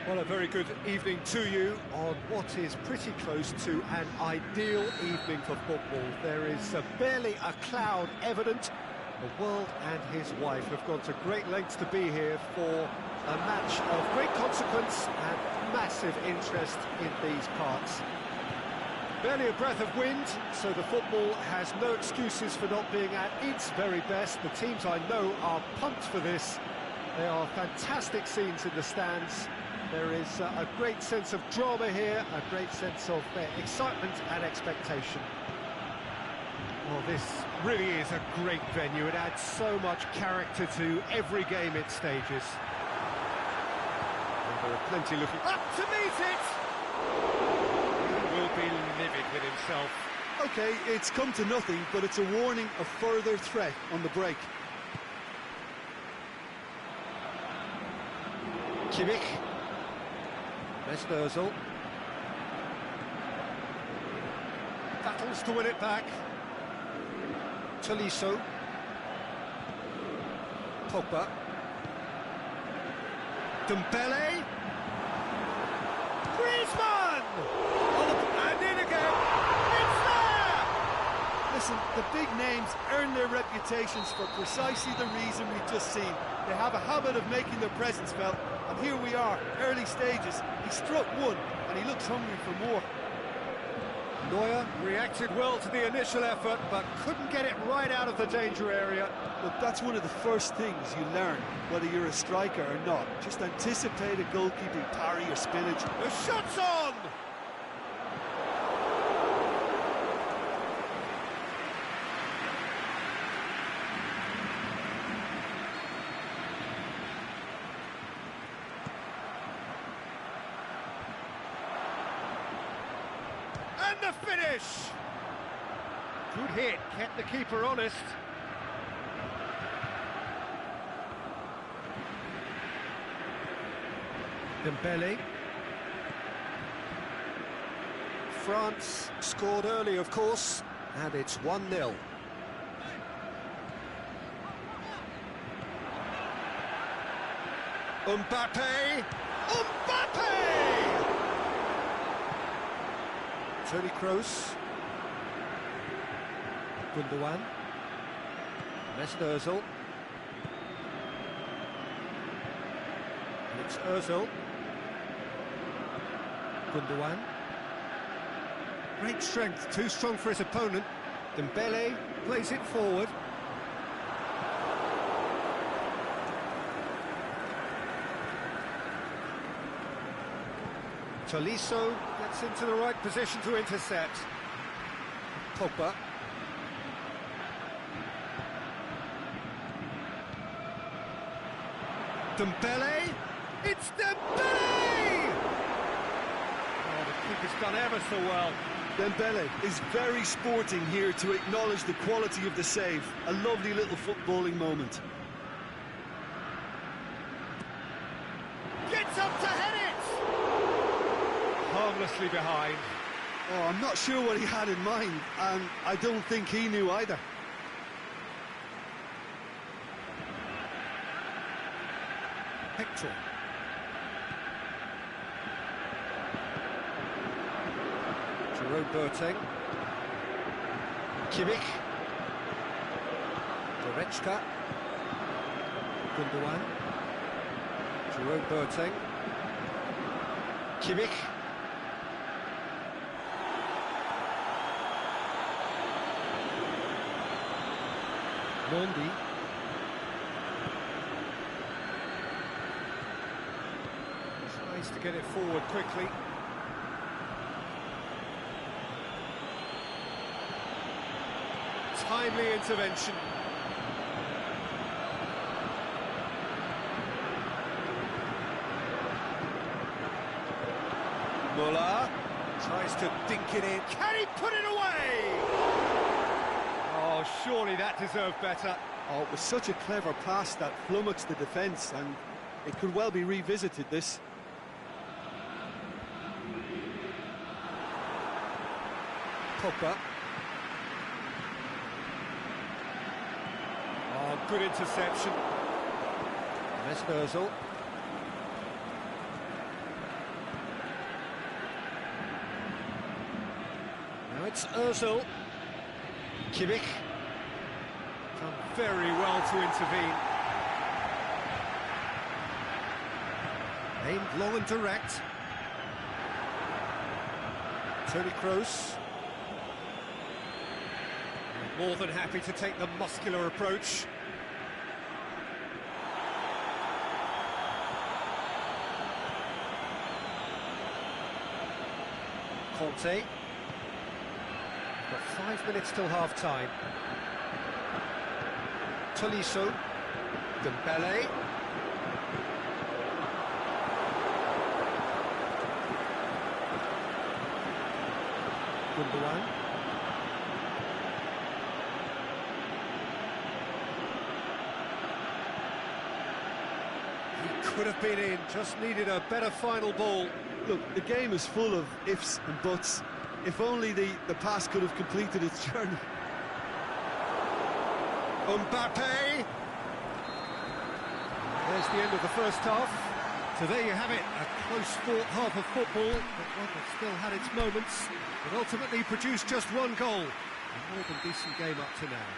Well, a very good evening to you on what is pretty close to an ideal evening for football. There is barely a cloud evident. The world and his wife have gone to great lengths to be here for a match of great consequence and massive interest in these parts. Barely a breath of wind, so the football has no excuses for not being at its very best. The teams I know are pumped for this. There are fantastic scenes in the stands. There is a great sense of drama here, a great sense of excitement and expectation. Well, this really is a great venue. It adds so much character to every game it stages. And there are plenty looking up to meet it! He will be livid with himself. OK, it's come to nothing, but it's a warning of further threat on the break. Kimmich. Özil. Battles to win it back. Tolisso. Pogba. Dembele. Griezmann! And in again. It's there! Listen, the big names earn their reputations for precisely the reason we've just seen. They have a habit of making their presence felt, and here we are, early stages. He struck one, and he looks hungry for more. Neuer reacted well to the initial effort, but couldn't get it right out of the danger area. Look, that's one of the first things you learn, whether you're a striker or not. Just anticipate a goalkeeping parry or spillage. The shot's on! And the finish! Good hit, kept the keeper honest. Dembele. France scored early, of course, and it's 1-0. Mbappe! Mbappe! Toni Kroos. Gundogan. Mesut Özil. And it's Özil. Gundogan. Great strength, too strong for his opponent. Dembele plays it forward. Tolisso gets into the right position to intercept. Pogba. Dembele! It's Dembele! Oh, the keeper's done ever so well. Dembele is very sporting here to acknowledge the quality of the save. A lovely little footballing moment. Gets up to head it! Harmlessly behind. Oh, I'm not sure what he had in mind, and I don't think he knew either. Hector. Jerome Boateng. Kimmich. Goretzka. Gundogan. Jerome Boateng. Kimmich. Mondi. Tries to get it forward quickly. Timely intervention. Muller tries to dink it in. Can he put it away? Oh, surely that deserved better. Oh, it was such a clever pass that flummoxed the defence, and it could well be revisited, this. Pogba. Oh, good interception. Mesut Özil. Schultz, Ozil. Kimmich. Done very well to intervene. Aimed long and direct. Toni Kroos. More than happy to take the muscular approach. Conte. Got 5 minutes till half-time. Tolisso. Dembele. Gundogan. He could have been in, just needed a better final ball. Look, the game is full of ifs and buts. If only the pass could have completed its journey. Mbappe. There's the end of the first half. So there you have it, a close-fought half of football, but one that still had its moments, but ultimately produced just one goal. A more than decent game up to now.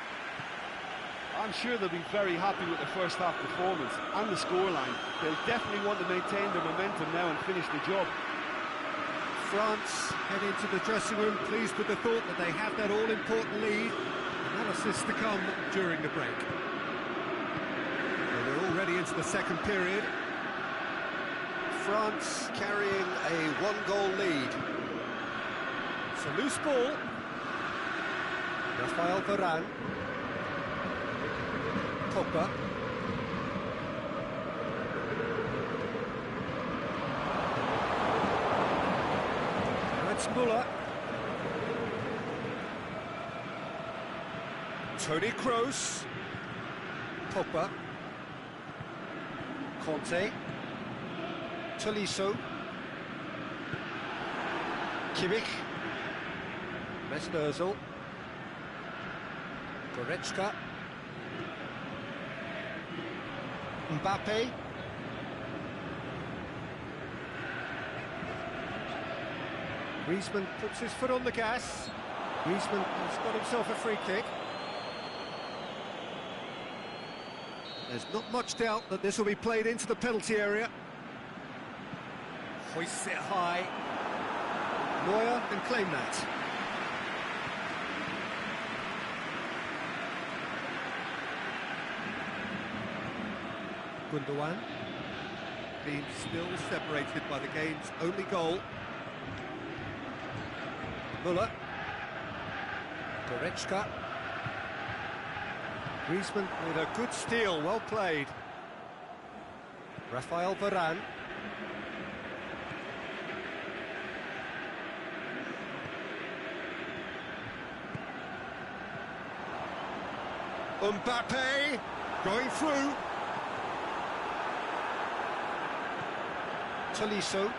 I'm sure they'll be very happy with the first half performance and the scoreline. They'll definitely want to maintain their momentum now and finish the job. France head into the dressing room pleased with the thought that they have that all-important lead. Analysis to come during the break. Well, we're already into the second period. France carrying a one-goal lead. It's a loose ball. Rafael Varane. Pogba. Now it's Müller. Toni Kroos. Pogba. Conte. Tolisso. Kimmich. Mesut Ozil. Goretzka. Mbappe. Griezmann puts his foot on the gas. Griezmann has got himself a free kick. There's not much doubt that this will be played into the penalty area. Hoists it high. Neuer can claim that. Gundogan being still separated by the game's only goal. Müller. Goretzka. Griezmann with a good steal, well played. Rafael Varane. Mbappe going through. Tolisso.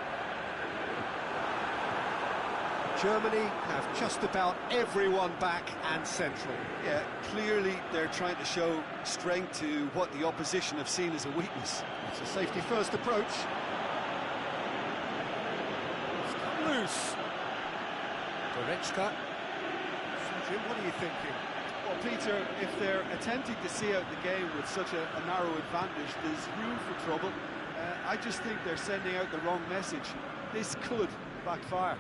Germany have just about everyone back and central. Yeah, clearly they're trying to show strength to what the opposition have seen as a weakness. It's a safety-first approach. It's come loose. Goretzka. So, Jim, what are you thinking? Well, Peter, if they're attempting to see out the game with such a narrow advantage, there's room for trouble. I just think they're sending out the wrong message. This could backfire.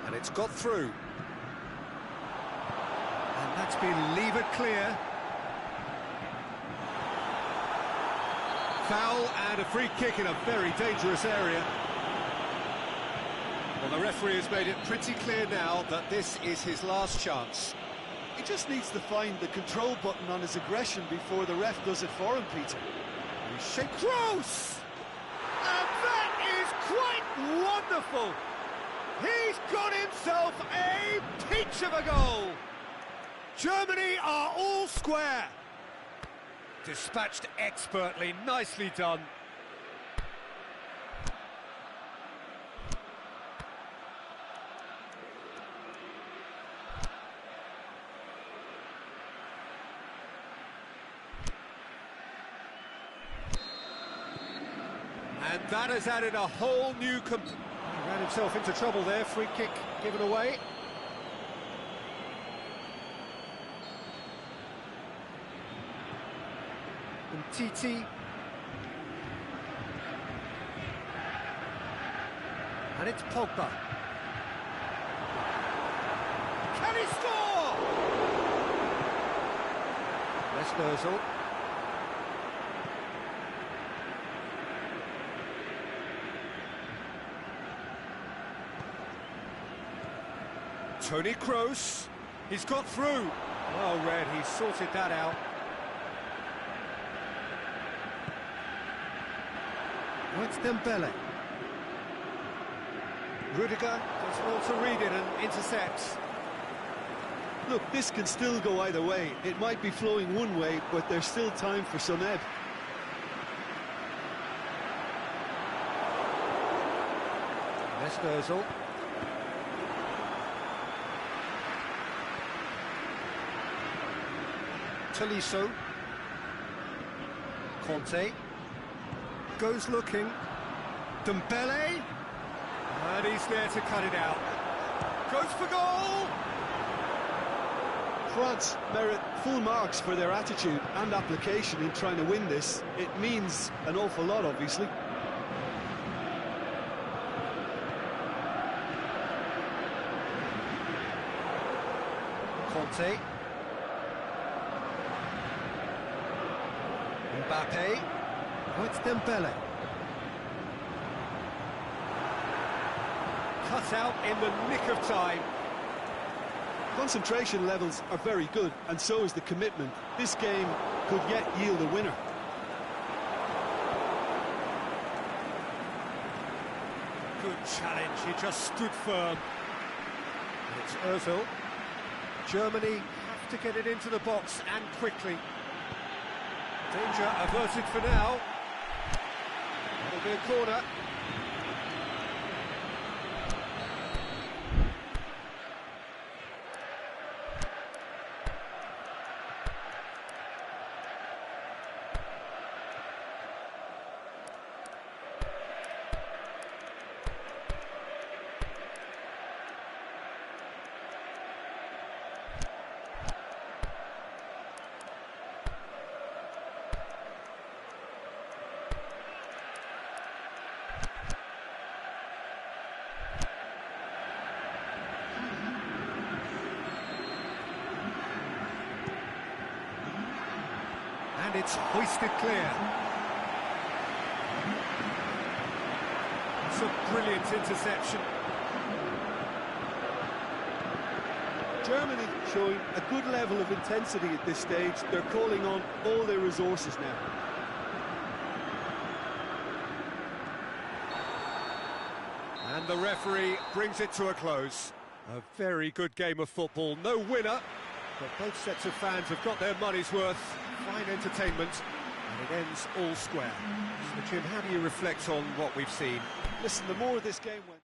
And it's got through. And that's been levered clear. Foul and a free kick in a very dangerous area. Well, the referee has made it pretty clear now that this is his last chance. He just needs to find the control button on his aggression before the ref does it for him, Peter. Close! And that is quite wonderful! He's got himself a peach of a goal! Germany are all square! Dispatched expertly, nicely done. And that has added a whole new... He ran himself into trouble there, free kick given away. Titi. And it's Pogba. Can he score? Let's Ozil. Toni Kroos. He's got through. Well read, he sorted that out. Oh, it's Dembele. Rudiger does well to read it and intercepts. Look, this can still go either way. It might be flowing one way, but there's still time for some ebb. Let's Ozil. Tolisso. Conte. Goes looking. Dembele. And he's there to cut it out. Goes for goal! France merit full marks for their attitude and application in trying to win this. It means an awful lot, obviously. Conte. Mbappe. Oh, it's Dembele. Cut out in the nick of time. Concentration levels are very good, and so is the commitment. This game could yet yield a winner. Good challenge, he just stood firm. And it's Ozil. Germany have to get it into the box, and quickly. Danger averted for now. That'll be a corner. And it's hoisted clear. It's a brilliant interception. Germany showing a good level of intensity at this stage. They're calling on all their resources now. And the referee brings it to a close. A very good game of football. No winner, but both sets of fans have got their money's worth. Fine entertainment, and it ends all square. So, Jim, how do you reflect on what we've seen? Listen, the more this game went...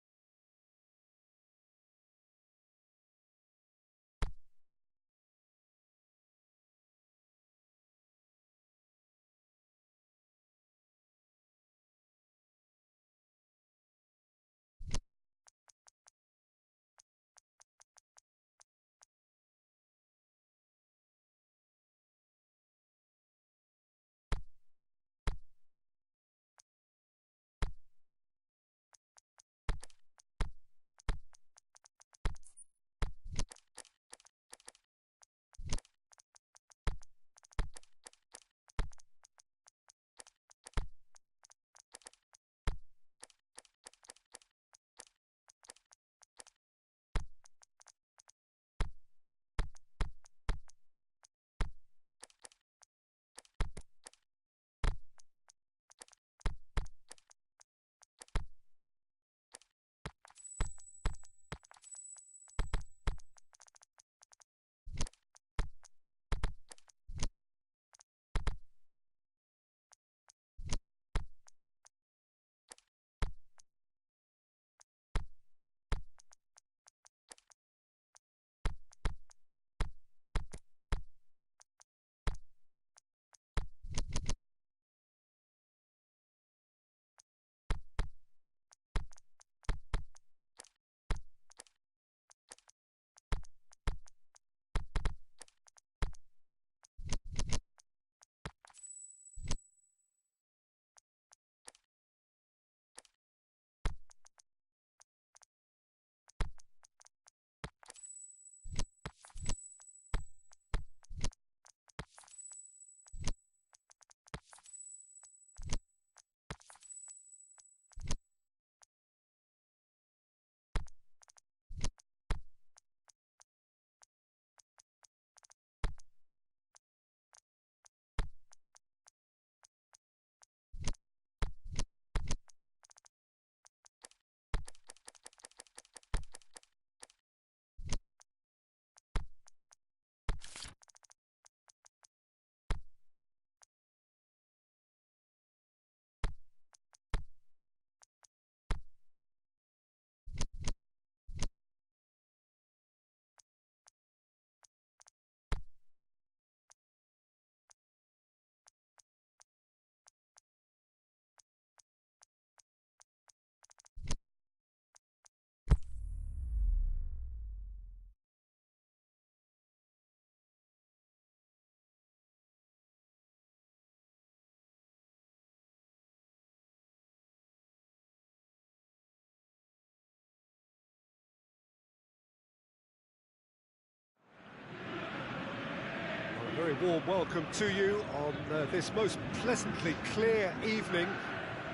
very warm welcome to you on this most pleasantly clear evening.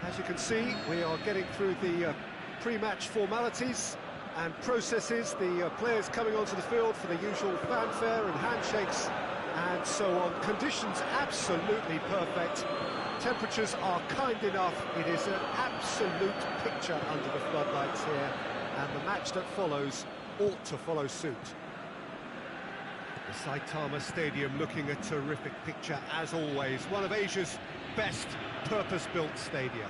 As you can see, we are getting through the pre-match formalities and processes, the players coming onto the field for the usual fanfare and handshakes and so on. Conditions absolutely perfect. Temperatures are kind enough. It is an absolute picture under the floodlights here, and the match that follows ought to follow suit. The Saitama Stadium looking a terrific picture as always, one of Asia's best purpose-built stadia.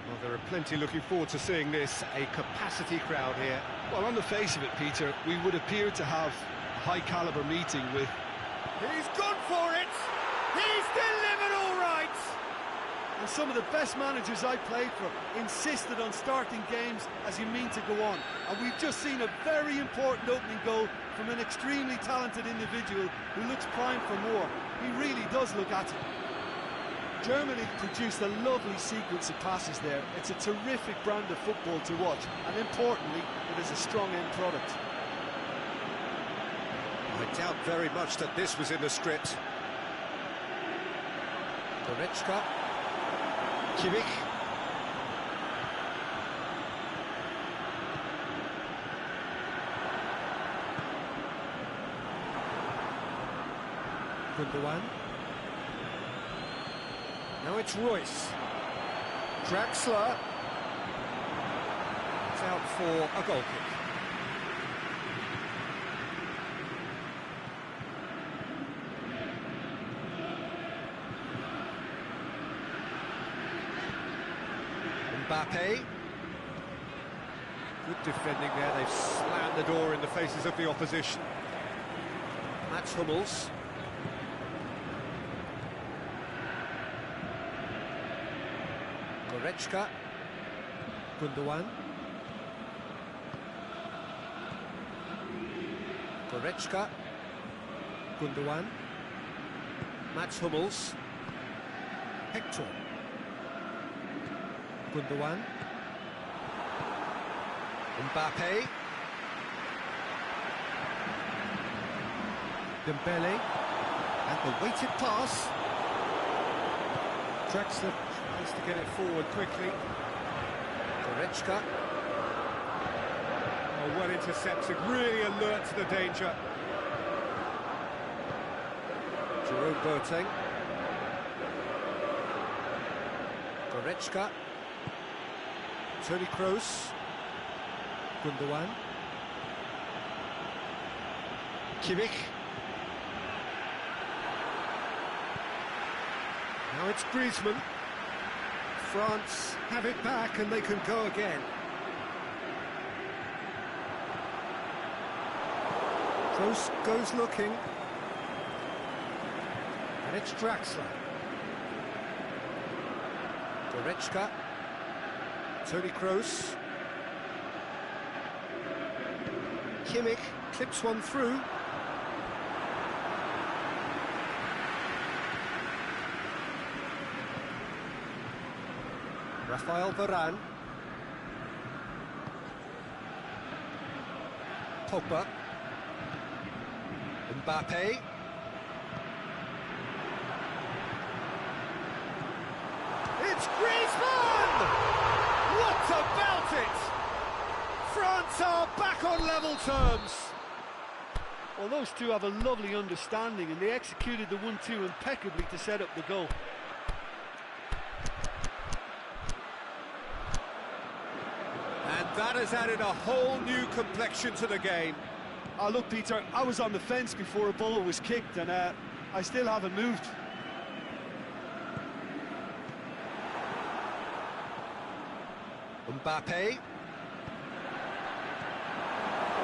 Well, there are plenty looking forward to seeing this, a capacity crowd here. Well, on the face of it, Peter, we would appear to have a high-caliber meeting with... He's gone for it! He's delivered all right! And some of the best managers I played for insisted on starting games as you mean to go on. And we've just seen a very important opening goal from an extremely talented individual who looks primed for more. He really does look at it. Germany produced a lovely sequence of passes there. It's a terrific brand of football to watch, and importantly, it is a strong end product. I doubt very much that this was in the script. Goretzka. Kimmich. Gundogan. Now it's Royce. Draxler. It's out for a goal kick. Mbappe. Good defending there, they've slammed the door in the faces of the opposition. Mats Hummels. Goretzka. Gundogan. Goretzka. Gundogan. Mats Hummels. Hector. Gundogan. Mbappe. Dembele. And the weighted pass. Draxler tries to get it forward quickly. Goretzka. Oh, well intercepted, really alert to the danger. Jerome Boateng. Goretzka. Toni Kroos. Gundogan. Kimmich. Now it's Griezmann. France have it back and they can go again. Kroos goes looking. And it's Draxler. Goretzka. Toni Kroos. Kimmich clips one through. Rafael Varane. Pogba. Mbappe. It's Griezmann! What about it? France are back on level terms. Well, those two have a lovely understanding, and they executed the 1-2 impeccably to set up the goal. And that has added a whole new complexion to the game. Oh, look, Peter, I was on the fence before a ball was kicked, and I still haven't moved. Mbappe.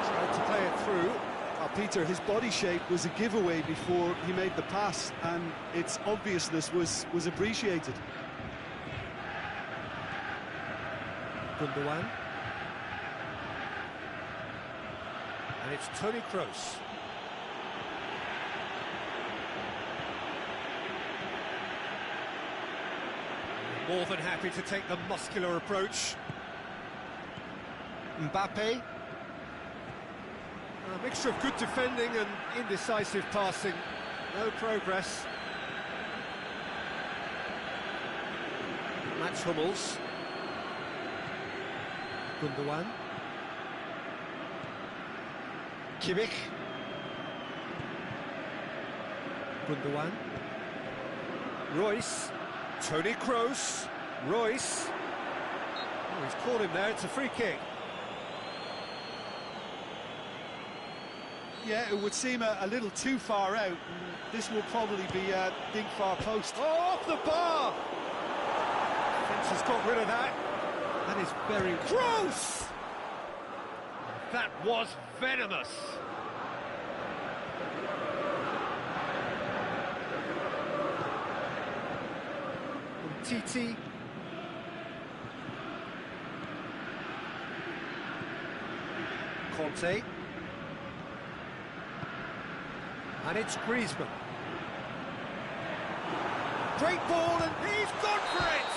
Tried to play it through. Oh, Peter, his body shape was a giveaway before he made the pass, and its obviousness was appreciated. Gundogan. And it's Toni Kroos. More than happy to take the muscular approach. Mbappe. A mixture of good defending and indecisive passing. No progress. Mats Hummels. Gundogan. Kimmich. Gundogan. Royce. Toni Kroos. Royce. Oh, he's caught him there, it's a free kick. Yeah, it would seem a little too far out. This will probably be a big far post. Oh, off the bar! Fence has got rid of that. That is very... Kroos! That was venomous. Titi. Conte. And it's Griezmann. Great ball, and he's gone for it!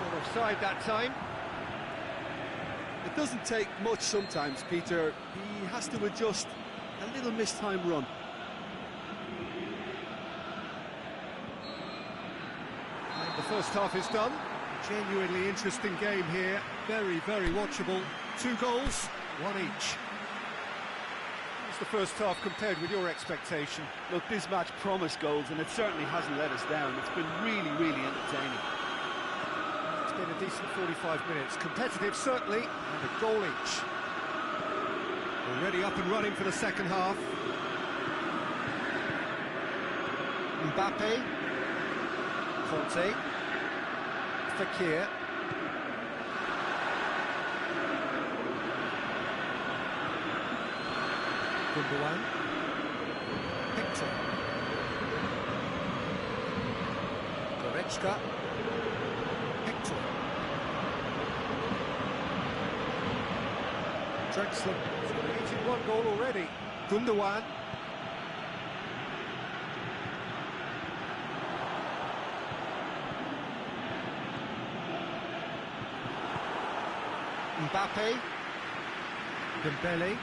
Not offside that time. It doesn't take much sometimes, Peter. He has to adjust a little mistimed run. And the first half is done. Genuinely interesting game here. Very, very watchable. 2 goals, 1 each. The first half compared with your expectation? Look, this match promised goals, and it certainly hasn't let us down. It's been really, really entertaining. It's been a decent 45 minutes. Competitive, certainly, and a goal each. Already up and running for the second half. Mbappe. Conte. Fekir. Gundogan. Hector. Goretzka. Hector. Drexler. He's got an 81 goal already. Gundogan. Mbappe. Dembele.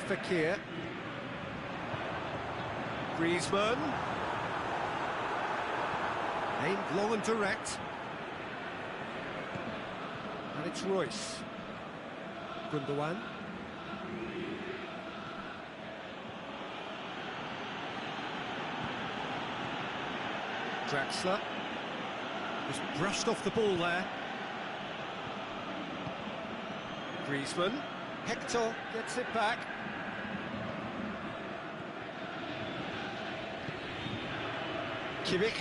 Fekir. Griezmann. Aimed long and direct. And it's Royce. Gundogan. Draxler. Just brushed off the ball there. Griezmann. Hector gets it back. Kimmich.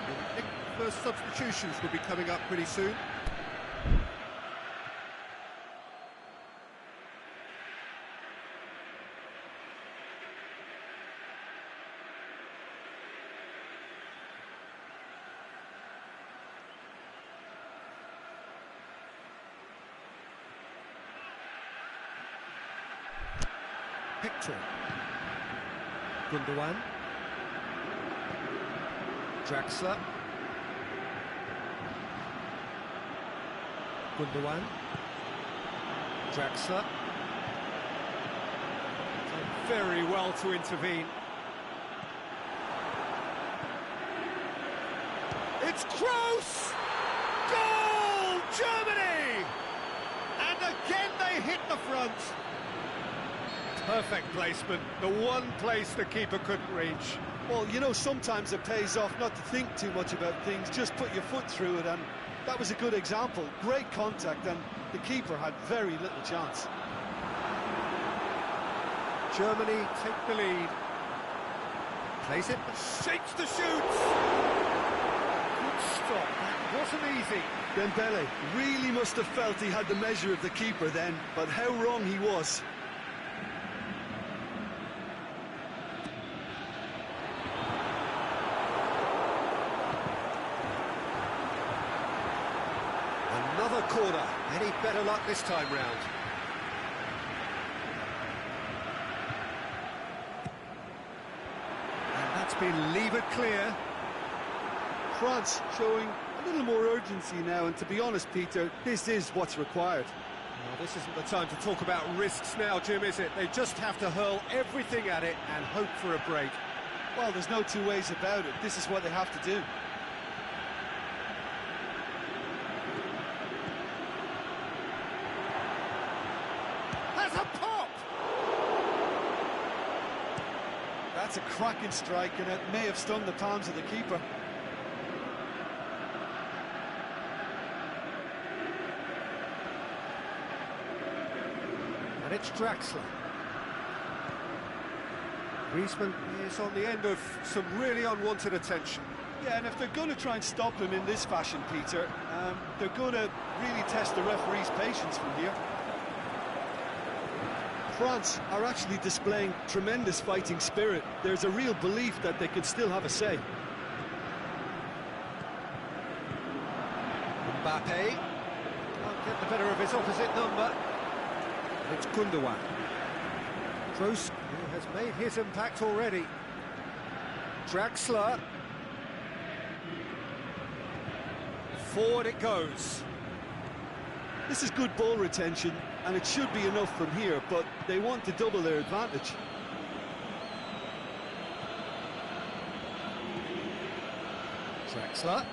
I think first substitutions will be coming up pretty soon. Hector. Gundogan. Draxler. Gundogan. Draxler. Done very well to intervene. It's Kroos! Goal! Germany! And again they hit the front. Perfect placement, the one place the keeper couldn't reach. Well, you know, sometimes it pays off not to think too much about things, just put your foot through it, and that was a good example. Great contact, and the keeper had very little chance. Germany take the lead. Plays it, shakes the shoots. Good stop, that wasn't easy. Dembele really must have felt he had the measure of the keeper then, but how wrong he was. Another corner. Any better luck this time round? And that's been levered clear. France showing a little more urgency now, and to be honest, Peter, this is what's required. Well, this isn't the time to talk about risks now, Jim, is it? They just have to hurl everything at it and hope for a break. Well, there's no two ways about it. This is what they have to do. Has a pop! That's a cracking strike, and it may have stung the palms of the keeper. And it's Draxler. Griezmann is on the end of some really unwanted attention. Yeah, and if they're going to try and stop him in this fashion, Peter, they're going to really test the referee's patience from here. France are actually displaying tremendous fighting spirit. There's a real belief that they can still have a say. Mbappe can't get the better of his opposite number. It's Gundogan. Kroos, who has made his impact already. Draxler. Forward it goes. This is good ball retention, and it should be enough from here, but they want to double their advantage. Draxler.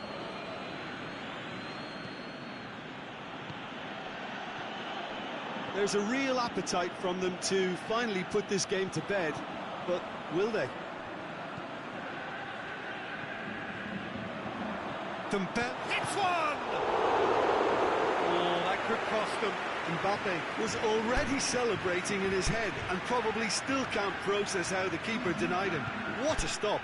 There's a real appetite from them to finally put this game to bed, but will they? Dembele hits one! Oh, that could cost them. Mbappe was already celebrating in his head and probably still can't process how the keeper denied him. What a stop!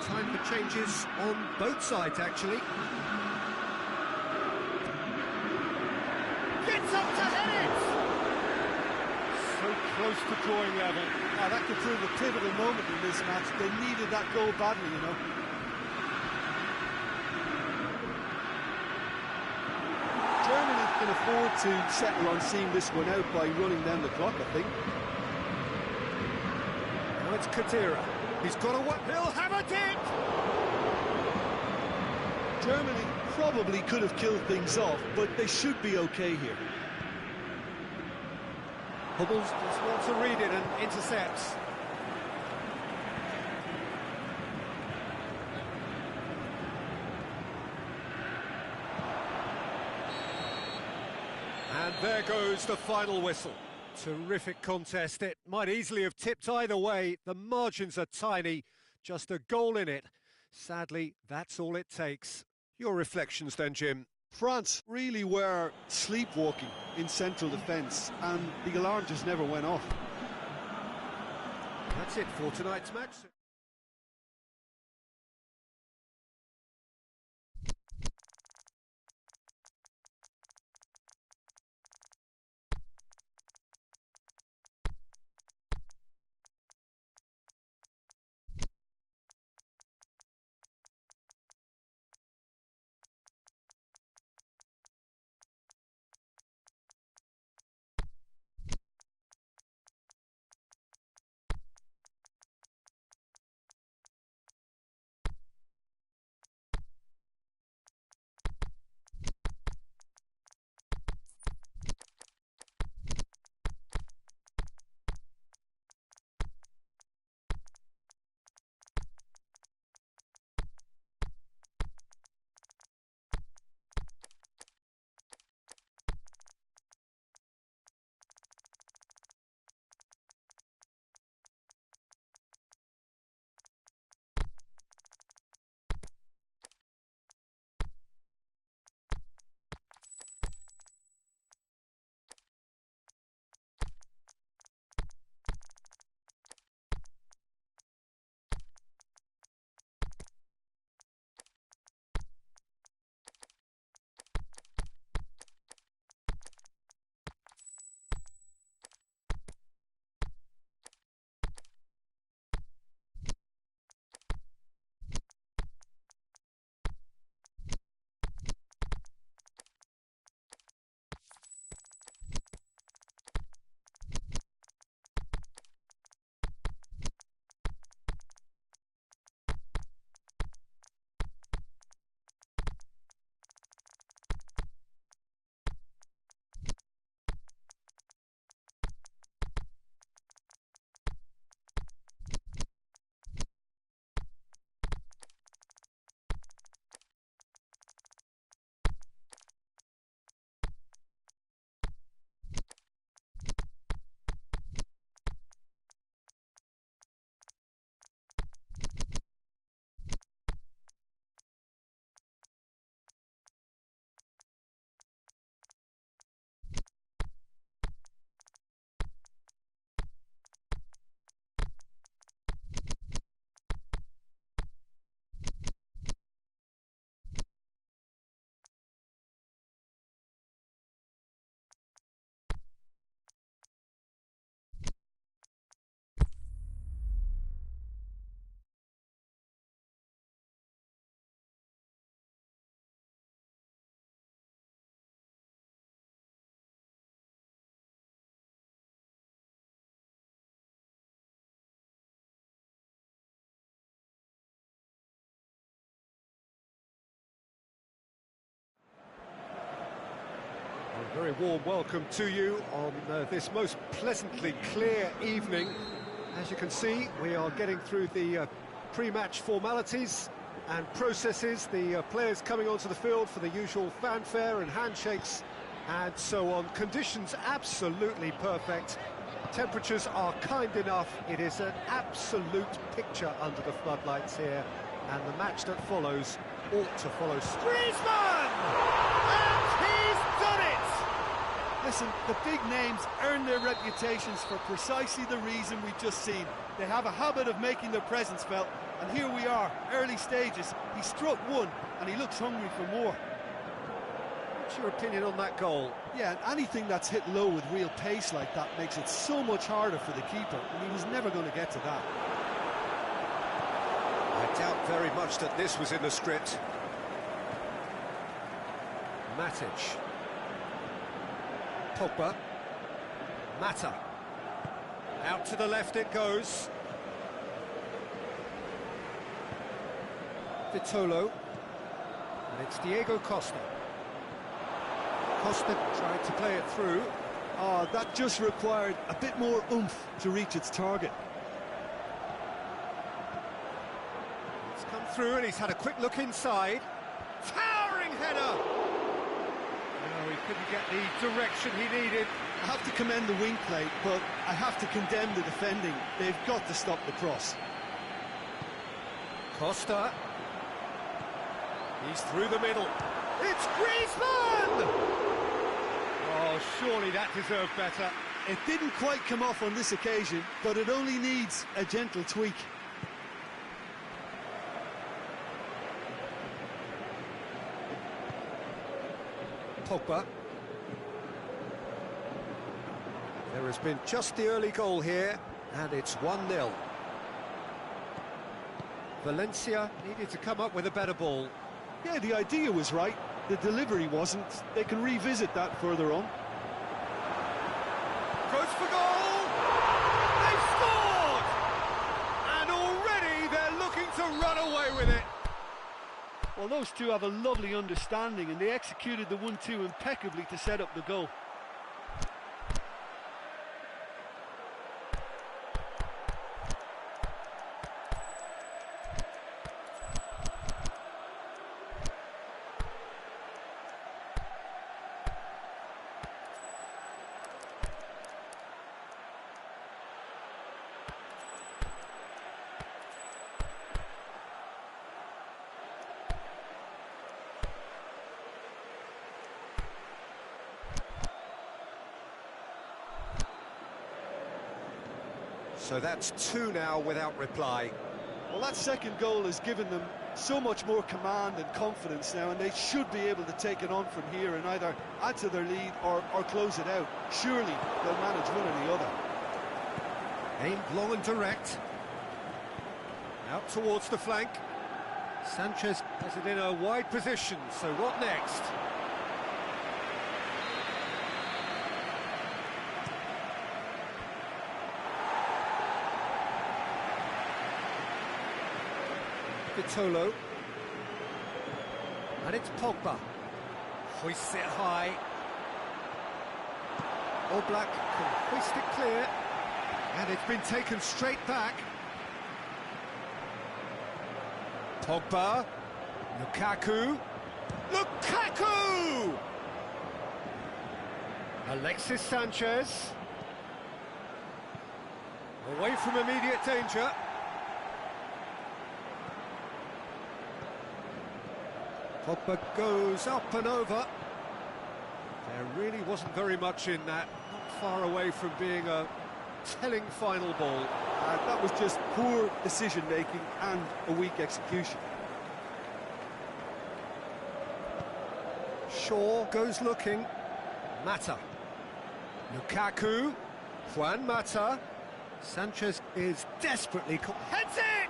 Time for changes on both sides, actually. Gets up to head it! So close to drawing level. Now that could prove a pivotal moment in this match. They needed that goal badly, you know. Germany can afford to settle on seeing this one out by running down the clock, I think. Now it's Kadira. He's got a what? He'll have a dip! Germany probably could have killed things off, but they should be okay here. Hummels just wants to read it and intercepts. And there goes the final whistle. Terrific contest. It might easily have tipped either way. The margins are tiny, just a goal in it. Sadly, that's all it takes. Your reflections then, Jim? France really were sleepwalking in central defence, and the alarm just never went off. That's it for tonight's match. Very warm welcome to you on this most pleasantly clear evening. As you can see, we are getting through the pre-match formalities and processes, the players coming onto the field for the usual fanfare and handshakes and so on. Conditions absolutely perfect. Temperatures are kind enough. It is an absolute picture under the floodlights here, and the match that follows ought to follow. Griezmann! And he's done it! Listen, the big names earn their reputations for precisely the reason we've just seen. They have a habit of making their presence felt, and here we are, early stages. He struck one, and he looks hungry for more. What's your opinion on that goal? Yeah, and anything that's hit low with real pace like that makes it so much harder for the keeper, and he was never going to get to that. I doubt very much that this was in the script. Matic. Pogba. Mata. Out to the left it goes. Vitolo. And it's Diego Costa. Costa tried to play it through. Oh, that just required a bit more oomph to reach its target. It's come through and he's had a quick look inside. Towering header! No, he couldn't get the direction he needed. I have to commend the wing play, but I have to condemn the defending. They've got to stop the cross. Costa. He's through the middle. It's Griezmann! Oh, surely that deserved better. It didn't quite come off on this occasion, but it only needs a gentle tweak. Pogba. There has been just the early goal here, and it's 1-0. Valencia needed to come up with a better ball. Yeah, the idea was right, the delivery wasn't. They can revisit that further on. Goes for goal! They've scored! And already they're looking to run away with it. Well, those two have a lovely understanding, and they executed the 1-2 impeccably to set up the goal. So that's 2 now without reply. Well, that second goal has given them so much more command and confidence now, and they should be able to take it on from here and either add to their lead or close it out. Surely they'll manage one or the other. Aimed long and direct. Out towards the flank. Sanchez has it in a wide position, so what next? Vitolo. And it's Pogba. Hoists it high. Oblak can hoist it clear. And it's been taken straight back. Pogba. Lukaku. Lukaku! Alexis Sanchez. Away from immediate danger. Pogba goes up and over. There really wasn't very much in that. Not far away from being a telling final ball. That was just poor decision-making and a weak execution. Shaw goes looking. Mata. Lukaku. Juan Mata. Sanchez is desperately... Heads it!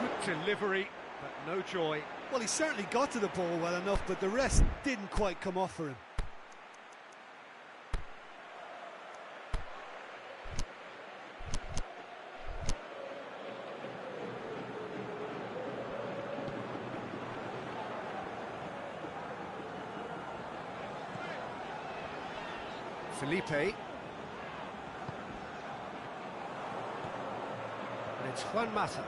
Good delivery, but no joy. Well, he certainly got to the ball well enough, but the rest didn't quite come off for him. Felipe. And it's Juan Mata.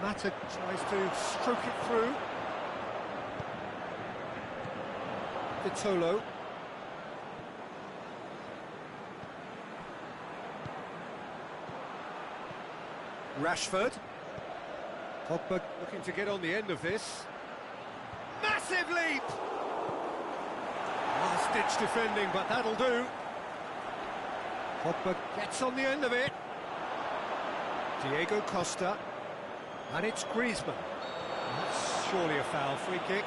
Mata tries to stroke it through. Vitolo. Rashford. Pogba looking to get on the end of this. Massive leap! Last-ditch defending, but that'll do. Pogba gets on the end of it. Diego Costa. And it's Griezmann. That's surely a foul, free kick.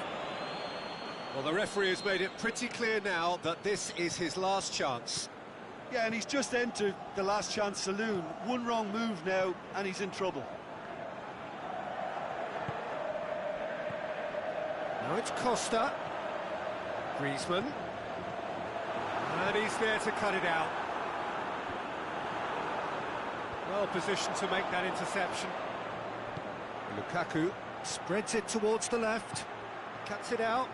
Well, the referee has made it pretty clear now that this is his last chance. Yeah, and he's just entered the last chance saloon. One wrong move now, and he's in trouble. Now it's Costa. Griezmann. And he's there to cut it out. Well positioned to make that interception. Lukaku spreads it towards the left. Cuts it out.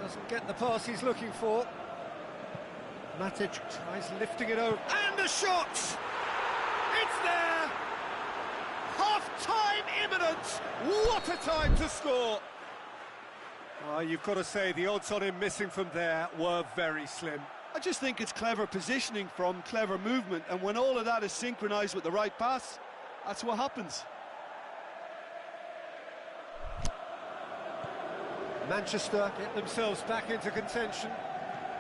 Doesn't get the pass he's looking for. Matic tries lifting it over. And the shot! It's there! Half-time imminent! What a time to score! You've got to say, the odds on him missing from there were very slim. I just think it's clever positioning from clever movement, and when all of that is synchronised with the right pass, that's what happens. Manchester get themselves back into contention.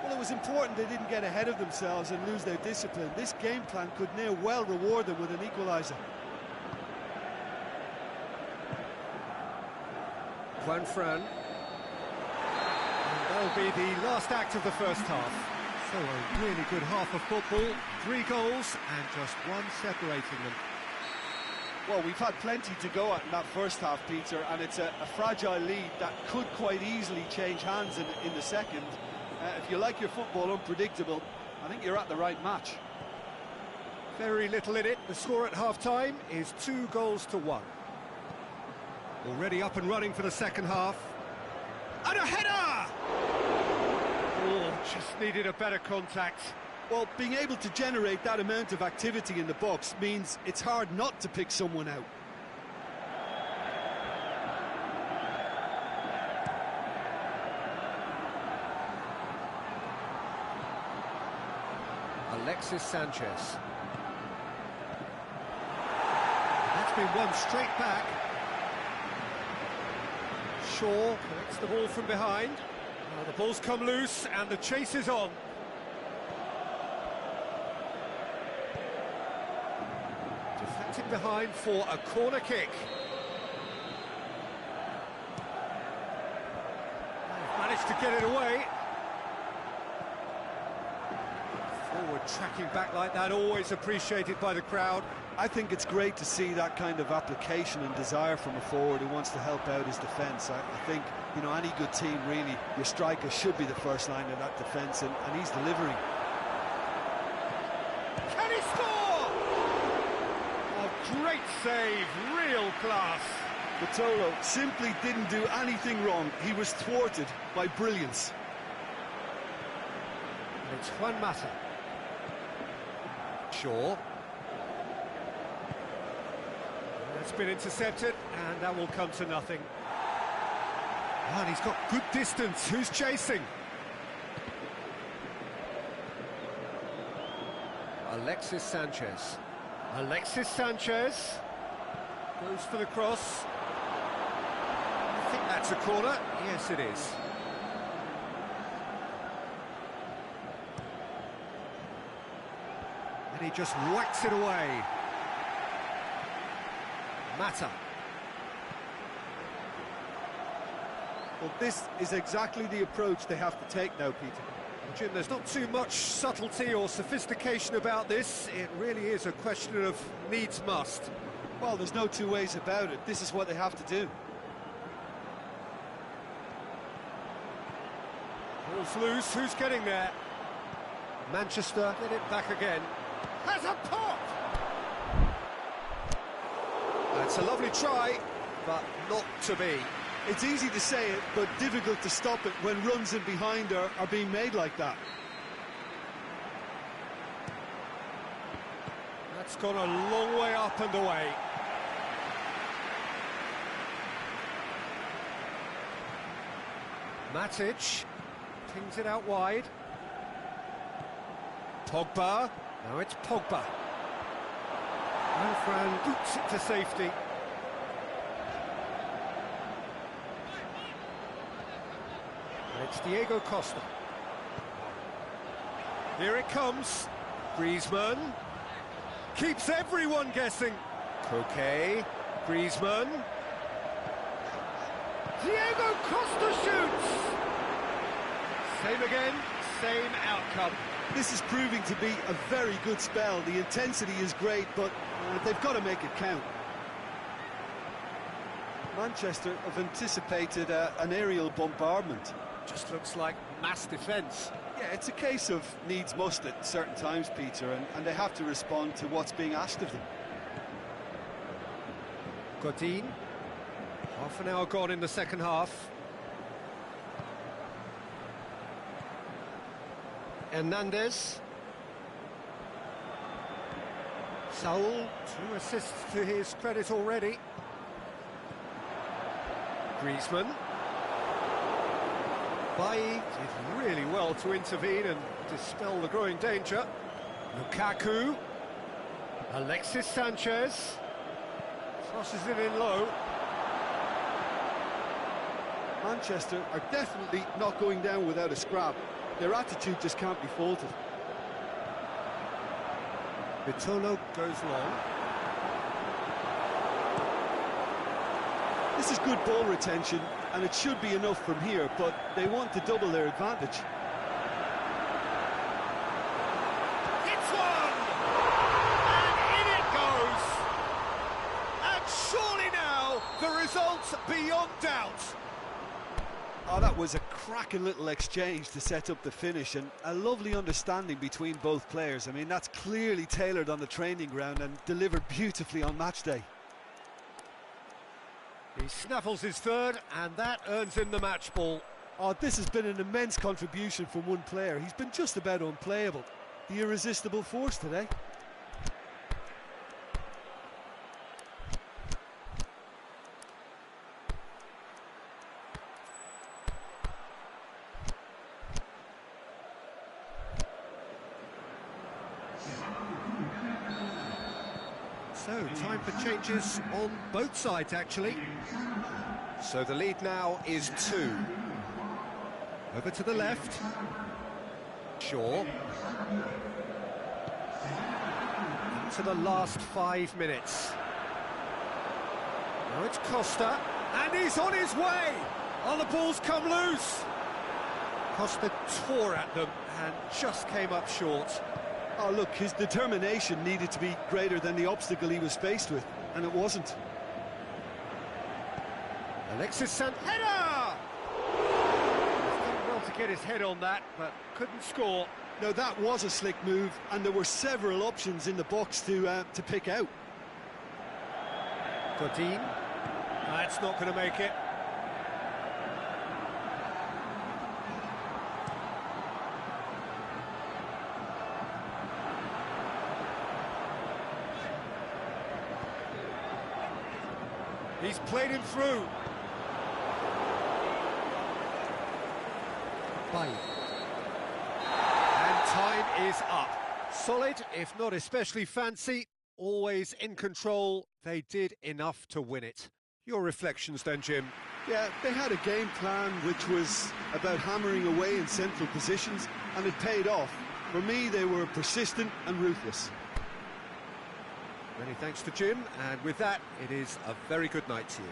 Well, it was important they didn't get ahead of themselves and lose their discipline. This game plan could near well reward them with an equaliser. Juan Fran. And that'll be the last act of the first half. So a really good half of football. 3 goals and just one separating them. Well, we've had plenty to go at in that first half, Peter, and it's a fragile lead that could quite easily change hands in the second. If you like your football unpredictable, I think you're at the right match. Very little in it. The score at half-time is 2-1. Already up and running for the second half. And a header! Oh, just needed a better contact. Well, being able to generate that amount of activity in the box means it's hard not to pick someone out. Alexis Sanchez. That's been won straight back. Shaw collects the ball from behind. The ball's come loose and the chase is on. Deflected behind for a corner kick. They've managed to get it away. Forward tracking back like that, always appreciated by the crowd. I think it's great to see that kind of application and desire from a forward who wants to help out his defence. I think, you know, any good team, really, your striker should be the first line of that defence, and he's delivering. Can he score? A great save, real class. Vitolo simply didn't do anything wrong. He was thwarted by brilliance. And it's Juan Mata. Shaw. That's been intercepted, and that will come to nothing. Oh, and he's got good distance. Who's chasing? Alexis Sanchez. Alexis Sanchez goes for the cross. I think that's a corner. Yes, it is. And he just whacks it away. Mata. Well, this is exactly the approach they have to take now, Peter. Jim, there's not too much subtlety or sophistication about this. It really is a question of needs must. Well, there's no two ways about it. This is what they have to do. Ball's loose. Who's getting there? Manchester get it back again. Has a pop! That's a lovely try, but not to be. It's easy to say it, but difficult to stop it when runs in behind are being made like that. That's gone a long way up and away. Matic pings it out wide. Pogba. Now it's Pogba. And Fran boots it to safety. And it's Diego Costa. Here it comes. Griezmann. Keeps everyone guessing. Coquet. Griezmann. Diego Costa shoots! Same again, same outcome. This is proving to be a very good spell. The intensity is great, but they've got to make it count. Manchester have anticipated an aerial bombardment. Just looks like mass defence. Yeah, it's a case of needs must at certain times, Peter, and they have to respond to what's being asked of them. Godin. Half an hour gone in the second half. Hernandez. Saul, 2 assists to his credit already. Griezmann. Bailly did really well to intervene and dispel the growing danger. Lukaku. Alexis Sanchez. Crosses it in low. Manchester are definitely not going down without a scrap. Their attitude just can't be faulted. Vitolo goes long. This is good ball retention, and it should be enough from here, but they want to double their advantage. It's one! And in it goes! And surely now, the result's beyond doubt. Oh, that was a cracking little exchange to set up the finish, and a lovely understanding between both players. I mean, that's clearly tailored on the training ground and delivered beautifully on match day. He snaffles his third, and that earns him the match ball. Oh, this has been an immense contribution from one player. He's been just about unplayable. The irresistible force today. So, time for changes on both sides, actually. So the lead now is 2. Over to the left. Shaw. Into the last 5 minutes. Now it's Costa, and he's on his way! Oh, the ball's come loose! Costa tore at them and just came up short. Oh, look, his determination needed to be greater than the obstacle he was faced with, and it wasn't. Alexis Sanchez. Header! He's done well to get his head on that, but couldn't score. No, that was a slick move, and there were several options in the box to pick out. Godin. That's not going to make it. He's played him through. Bailly. And time is up. Solid, if not especially fancy, always in control. They did enough to win it. Your reflections then, Jim? Yeah, they had a game plan which was about hammering away in central positions, and it paid off. For me, they were persistent and ruthless. Many thanks to Jim, and with that, it is a very good night to you.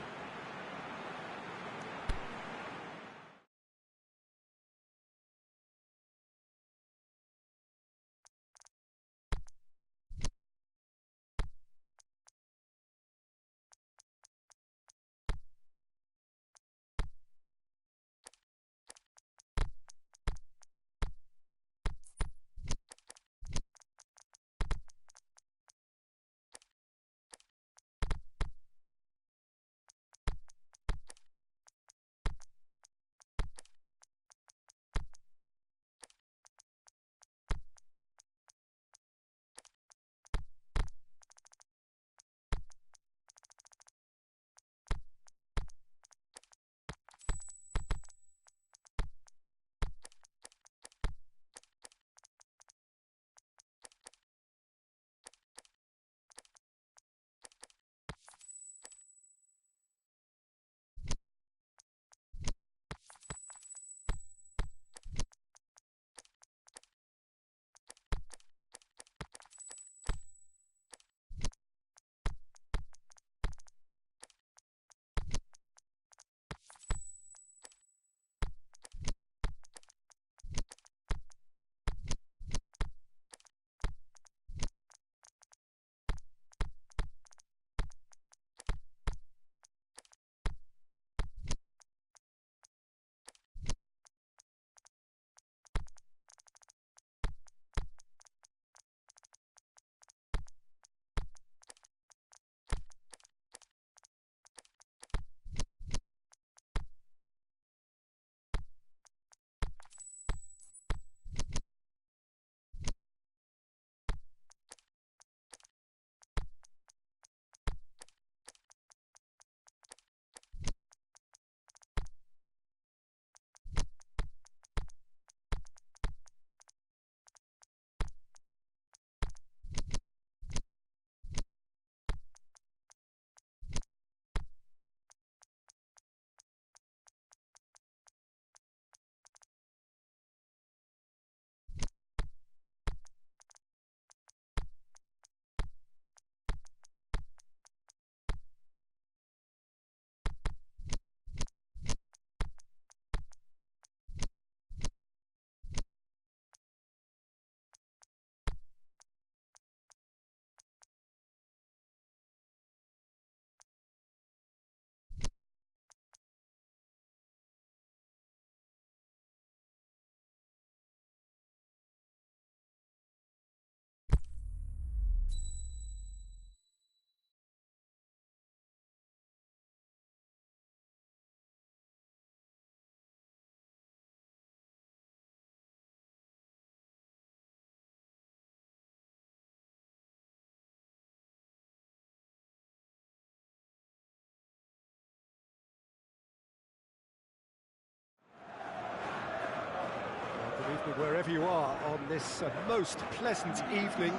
But wherever you are on this most pleasant evening,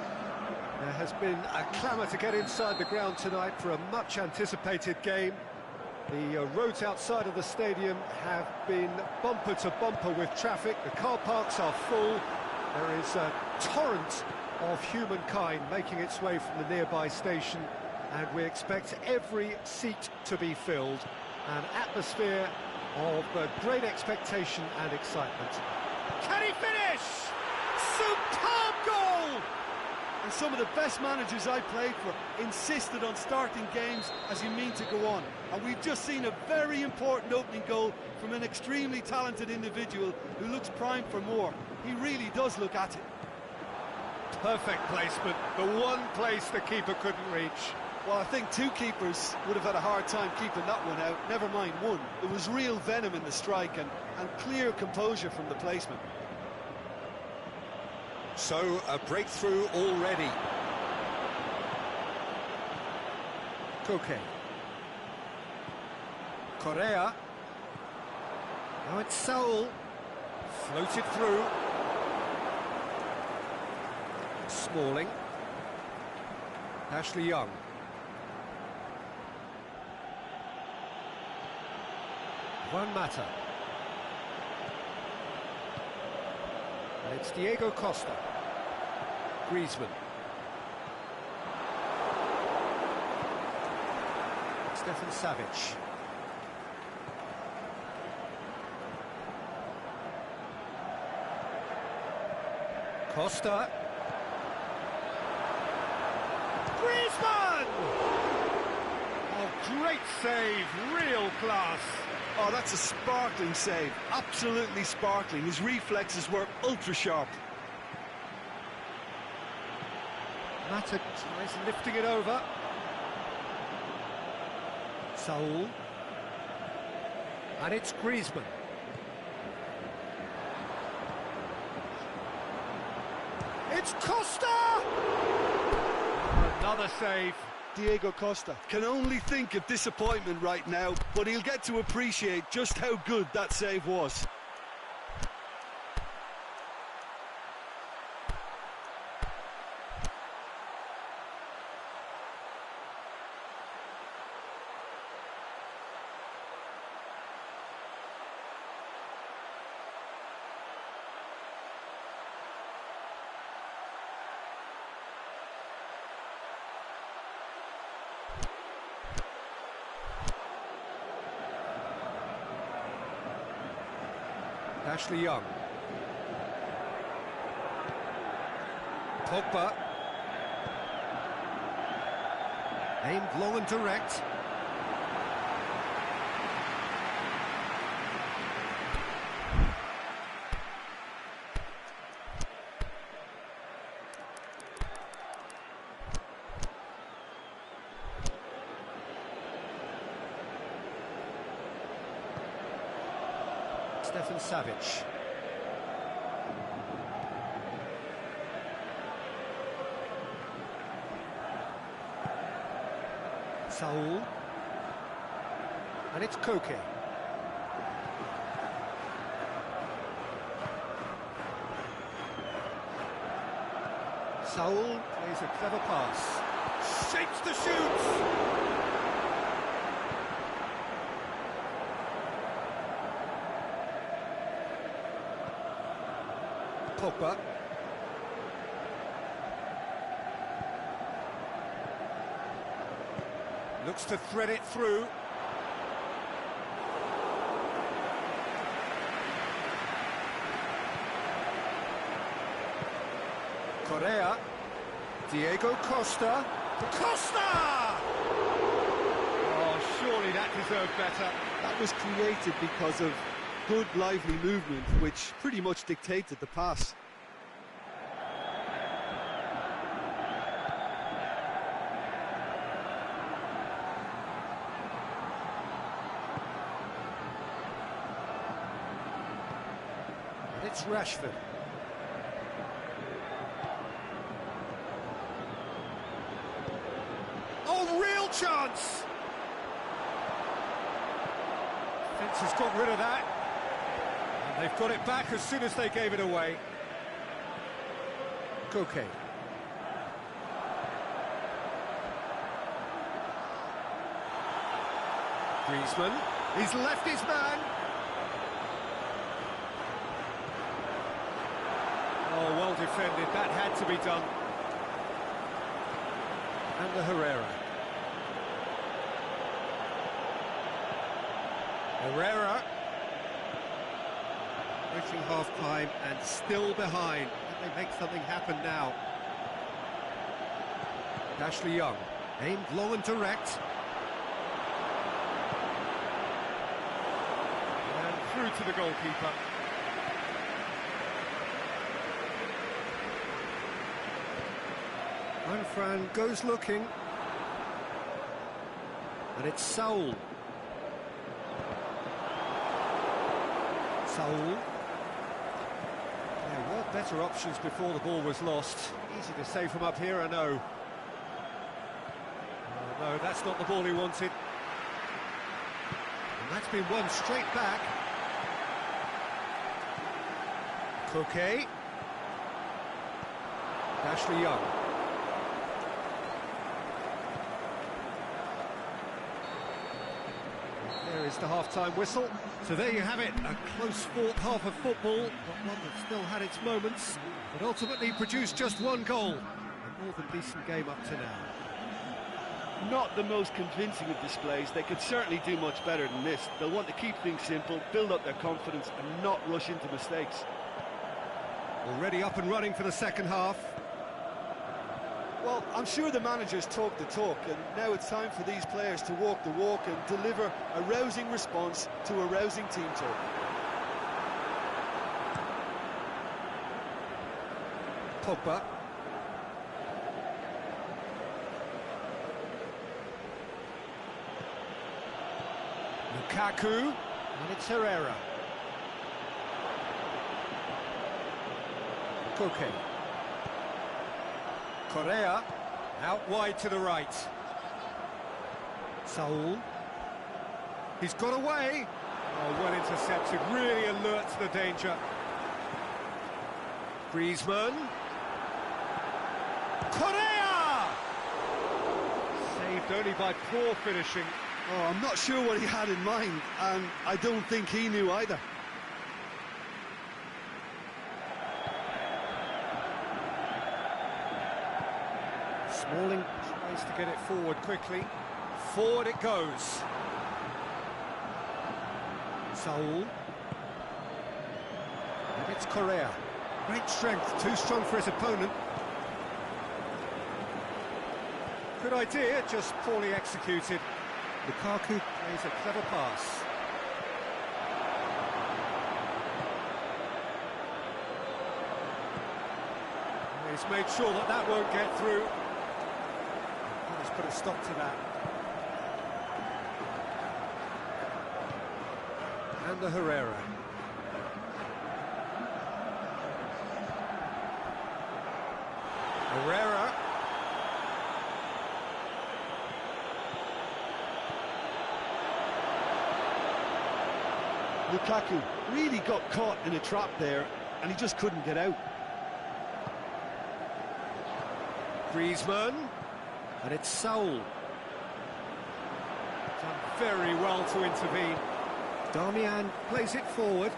there has been a clamour to get inside the ground tonight for a much-anticipated game. The roads outside of the stadium have been bumper to bumper with traffic. The car parks are full. There is a torrent of humankind making its way from the nearby station, and we expect every seat to be filled. An atmosphere of great expectation and excitement. Can he finish? Superb goal! And some of the best managers I played for insisted on starting games as you mean to go on. And we've just seen a very important opening goal from an extremely talented individual who looks primed for more. He really does look at it. Perfect placement, the one place the keeper couldn't reach. Well, I think two keepers would have had a hard time keeping that one out, never mind one. There was real venom in the strike and clear composure from the placement. So, a breakthrough already. Koke. Correa. Now it's Saul. Floated through. Smalling. Ashley Young. Juan Mata. And it's Diego Costa. Griezmann. Stefan Savic. Costa. Griezmann! Oh, great save, real class. Oh, that's a sparkling save, absolutely sparkling. His reflexes were ultra-sharp. Mata tries lifting it over. Saul. And it's Griezmann. It's Costa! Another save. Diego Costa can only think of disappointment right now, but he'll get to appreciate just how good that save was. Ashley Young. Pogba. Aimed long and direct. Stefan Savic. Saul. And it's Koke. Saul plays a clever pass. Shapes the shoots! Pogba. Looks to thread it through. Correa. Diego Costa. Costa! Oh, surely that deserved better. That was created because of good, lively movement, which pretty much dictated the pass. And it's Rashford. Oh, real chance! Fence has got rid of that. They've got it back as soon as they gave it away. Koke. Griezmann. He's left his man. Oh, well defended. That had to be done. And the Herrera. Herrera. Reaching half-time and still behind. Can they make something happen now? Ashley Young. Aimed long and direct. And through to the goalkeeper. Fran goes looking. And it's Saul. Saul. There were better options before the ball was lost. Easy to say from up here, I know. Oh, no, that's not the ball he wanted. And that's been won straight back. Koke. Ashley Young. There is the half-time whistle. So there you have it, a close-fought half of football, but one that still had its moments, but ultimately produced just one goal. A more than decent game up to now. Not the most convincing of displays. They could certainly do much better than this. They'll want to keep things simple, build up their confidence and not rush into mistakes. Already up and running for the second half. Well, I'm sure the managers talk the talk, and now it's time for these players to walk the walk and deliver a rousing response to a rousing team talk. Pogba. Lukaku. And it's Herrera. Koke. Correa, out wide to the right. Saul. He's got away. Oh, well intercepted, really alert to the danger. Griezmann. Correa! Saved only by poor finishing. Oh, I'm not sure what he had in mind, and I don't think he knew either. Smalling tries to get it forward quickly. Forward it goes. Saul. And it's Correa. Great strength, too strong for his opponent. Good idea, just poorly executed. Lukaku plays a clever pass. He's made sure that that won't get through. Let's put a stop to that. And the Herrera. Herrera. Lukaku really got caught in a trap there, and he just couldn't get out. Griezmann. And it's Saul. Done very well to intervene. Darmian plays it forward.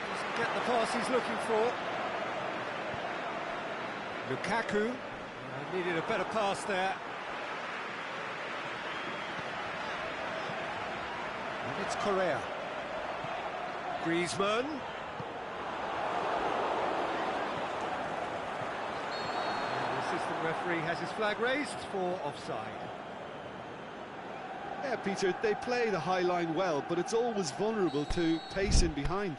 Doesn't get the pass he's looking for. Lukaku. Needed a better pass there. And it's Correa. Griezmann. The assistant referee has his flag raised for offside. Yeah, Peter, they play the high line well, but it's always vulnerable to pace in behind.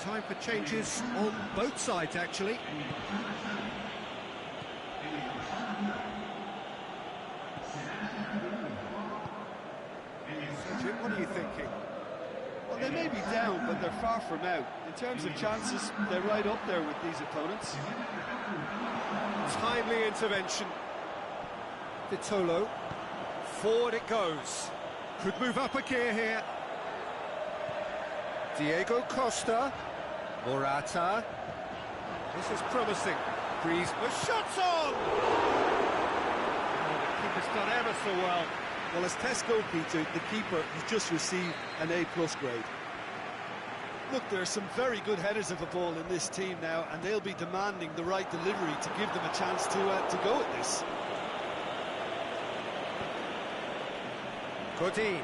Time for changes on both sides, actually. So, Jim, what are you thinking? Well, they may be down, but they're far from out. In terms of chances, they're right up there with these opponents. Timely intervention. Vitolo. Forward it goes. Could move up a gear here. Diego Costa. Morata. This is promising. Griezmann. Shots on! Oh, the keeper's done ever so well. Well, as test goalkeeper, the keeper has just received an A+ grade. Look, there are some very good headers of a ball in this team now, and they'll be demanding the right delivery to give them a chance to go at this. Godin.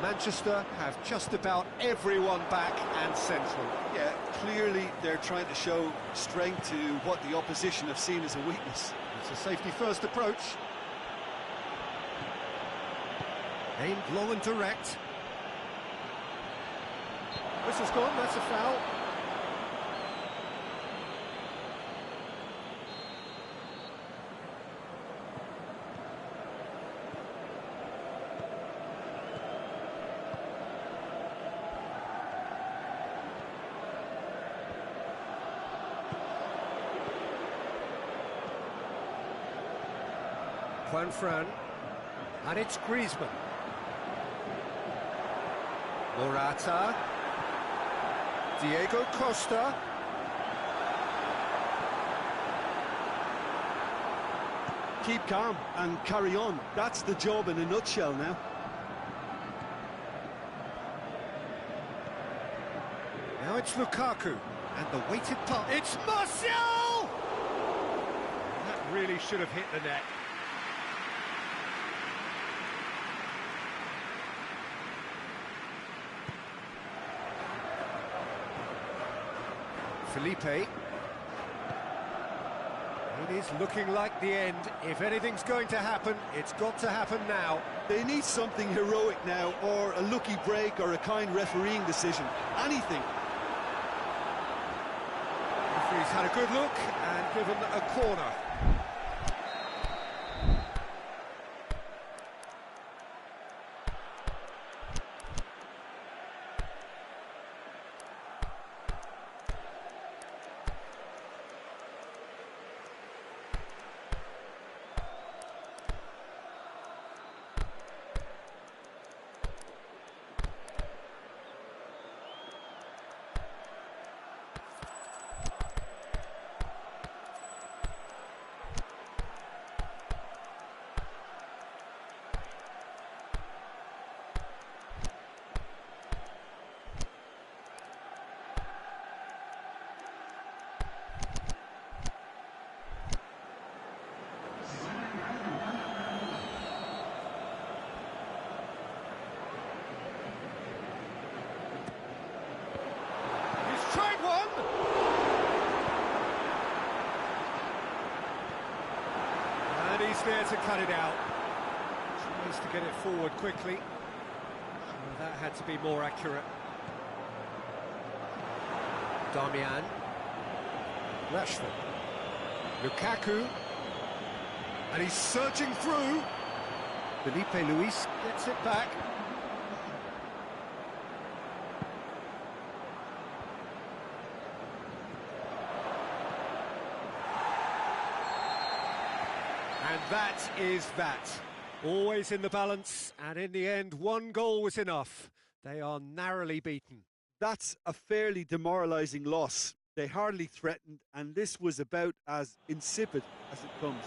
Manchester have just about everyone back and central. Yeah, clearly they're trying to show strength to what the opposition have seen as a weakness. It's a safety-first approach. Aimed long and direct. Whistle's gone, that's a foul. Juanfran, and it's Griezmann. Morata. Diego Costa. Keep calm and carry on. That's the job in a nutshell now. Now it's Lukaku, and the weighted pass. It's Martial! That really should have hit the net. Felipe. It is looking like the end. If anything's going to happen, it's got to happen now. They need something heroic now, or a lucky break, or a kind refereeing decision. Anything. Referee's had a good look and given a corner. He's there to cut it out. Tries to get it forward quickly. Well, that had to be more accurate. Darmian. Rashford. Lukaku. And he's surging through. Felipe Luis gets it back. And that is that. Always in the balance, and in the end, one goal was enough. They are narrowly beaten. That's a fairly demoralising loss. They hardly threatened, and this was about as insipid as it comes.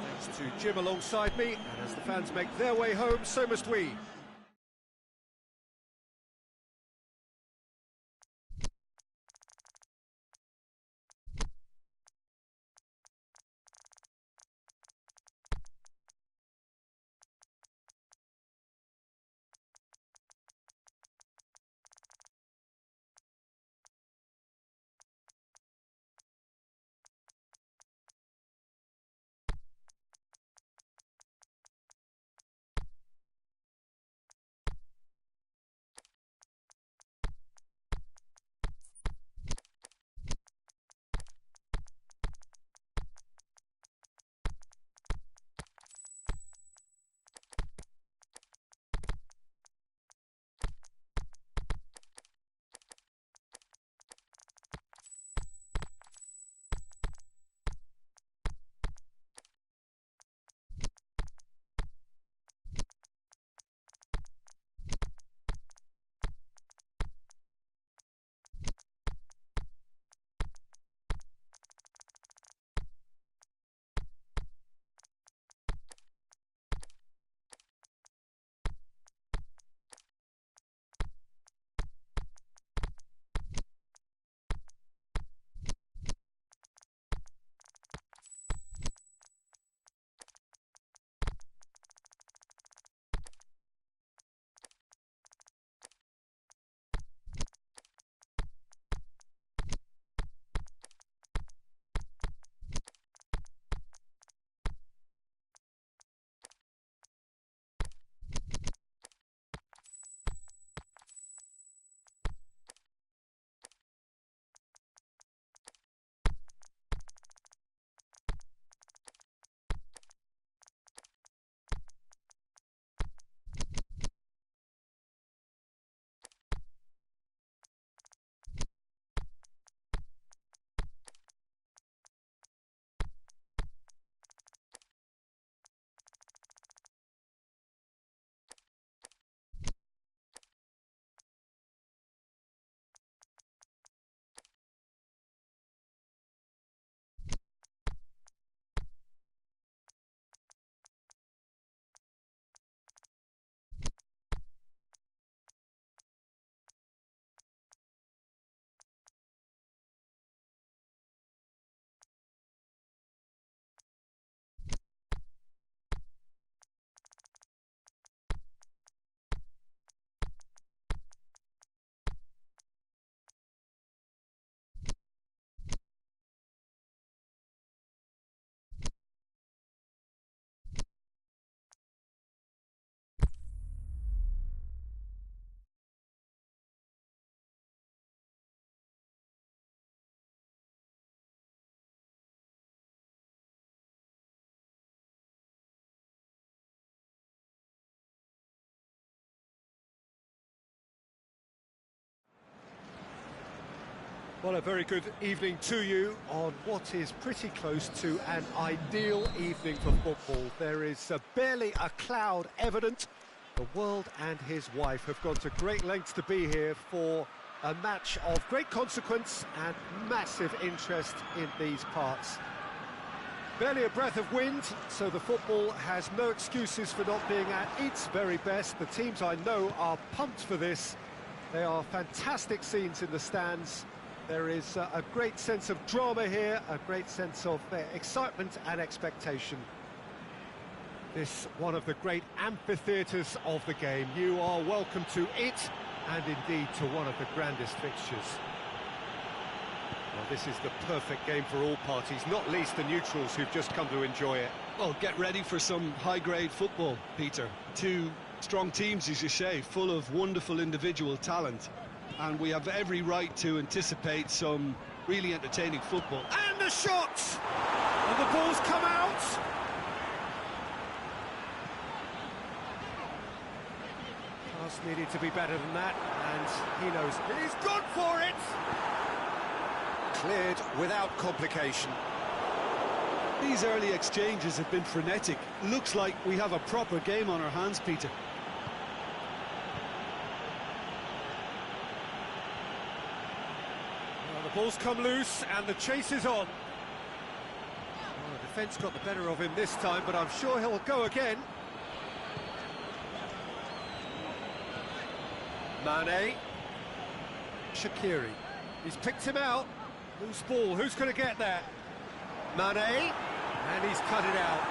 Thanks to Jim alongside me, and as the fans make their way home, so must we. Well, a very good evening to you on what is pretty close to an ideal evening for football. There is barely a cloud evident. The world and his wife have gone to great lengths to be here for a match of great consequence and massive interest in these parts. Barely a breath of wind, so the football has no excuses for not being at its very best. The teams I know are pumped for this. They are fantastic scenes in the stands. There is a great sense of drama here, a great sense of excitement and expectation. This one of the great amphitheatres of the game. You are welcome to it, and indeed to one of the grandest fixtures. Well, this is the perfect game for all parties, not least the neutrals who've just come to enjoy it. Well, get ready for some high-grade football, Peter. Two strong teams, as you say, full of wonderful individual talent. And we have every right to anticipate some really entertaining football. And the shots! And the ball's come out! Pass needed to be better than that, and he knows it. He's gone for it! Cleared without complication. These early exchanges have been frenetic. Looks like we have a proper game on our hands, Peter. The ball's come loose and the chase is on. Well, the defence got the better of him this time, but I'm sure he'll go again. Mane. Shaqiri. He's picked him out. Loose ball, who's going to get there? Mane. And he's cut it out.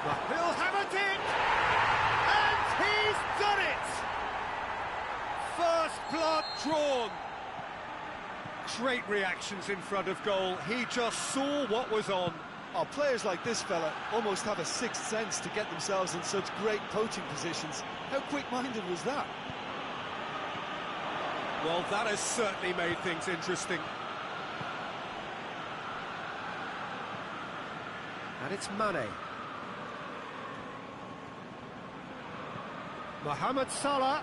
But he'll have it in! And he's done it! First blood drawn. Great reactions in front of goal. He just saw what was on. Oh, players like this fella almost have a sixth sense to get themselves in such great poaching positions. How quick-minded was that? Well, that has certainly made things interesting. And it's Mane. Mohamed Salah.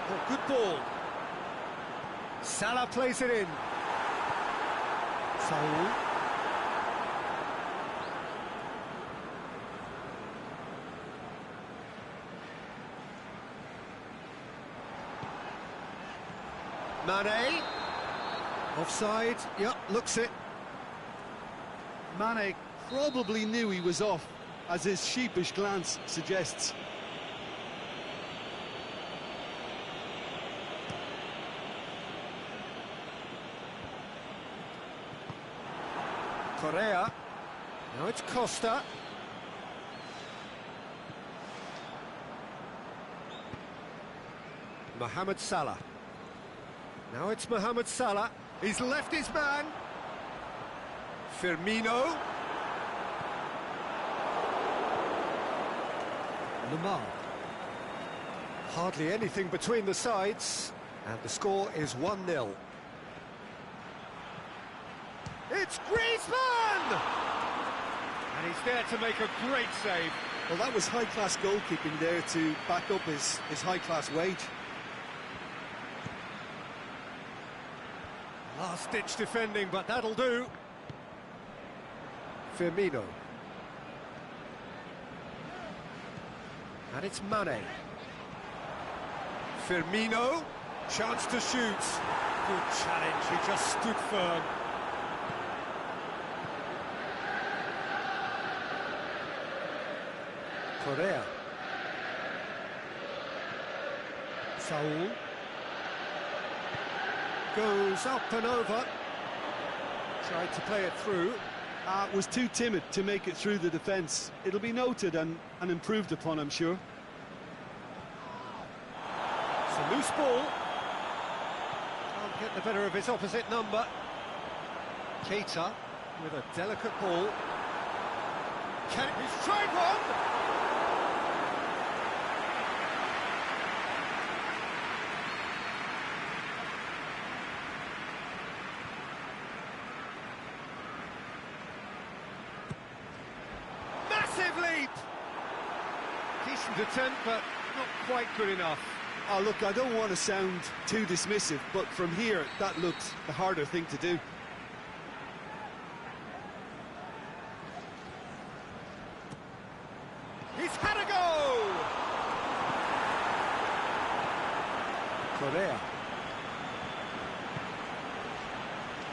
Oh, good ball. Salah plays it in. Saul. Mane. Offside. Yep, looks it. Mane probably knew he was off, as his sheepish glance suggests. Correa. Now it's Costa. Mohamed Salah. Now it's Mohamed Salah. He's left his man. Firmino. Lamar. Hardly anything between the sides. And the score is 1-0. It's Griezmann! And he's there to make a great save. Well, that was high-class goalkeeping there to back up his high-class wage. Last-ditch defending, but that'll do. Firmino. And it's Mane. Firmino. Chance to shoot. Good challenge, he just stood firm. Correa. Saul. Goes up and over. Tried to play it through. Was too timid to make it through the defence. It'll be noted and improved upon, I'm sure. It's a loose ball. Can't get the better of his opposite number. Keita with a delicate ball. He's tried one! Massive leap! Decent attempt, but not quite good enough. Oh, look, I don't want to sound too dismissive, but from here, that looks the harder thing to do. He's had a go! Correa.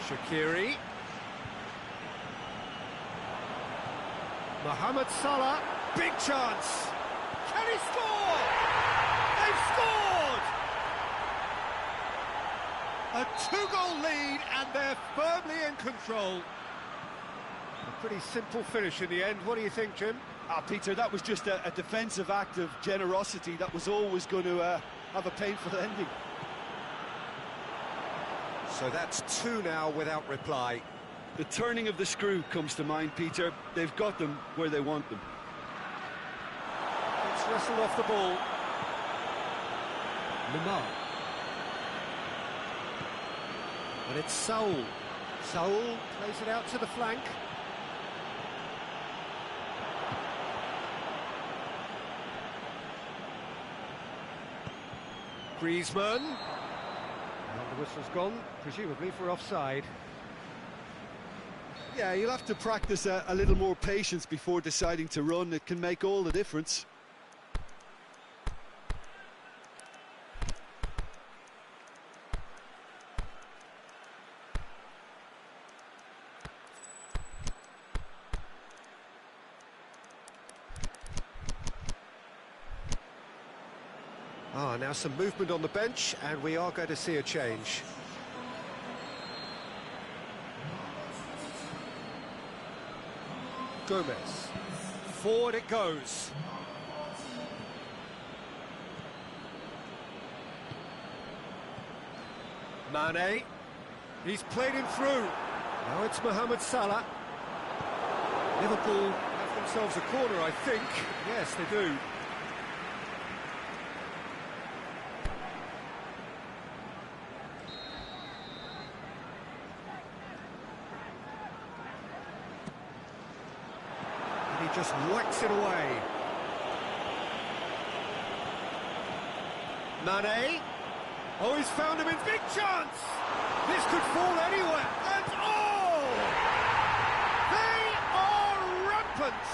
Shaqiri. Mohamed Salah. Big chance. Can he score? They've scored! A two-goal lead, and they're firmly in control. A pretty simple finish in the end. What do you think, Jim? Peter, that was just a defensive act of generosity that was always going to have a painful ending. So that's two now without reply. The turning of the screw comes to mind, Peter. They've got them where they want them. It's wrestled off the ball. Lamar. And it's Saul. Saul plays it out to the flank. Griezmann. And the whistle's gone, presumably for offside. Yeah, you'll have to practice a little more patience before deciding to run. It can make all the difference. Now some movement on the bench, and we are going to see a change. Gomez. Forward it goes. Mane. He's played him through. Now it's Mohamed Salah. Liverpool have themselves a corner, I think. Yes, they do. Just whacks it away. Mane. Oh, he's found him in big chance. This could fall anywhere. And oh! They are rampant.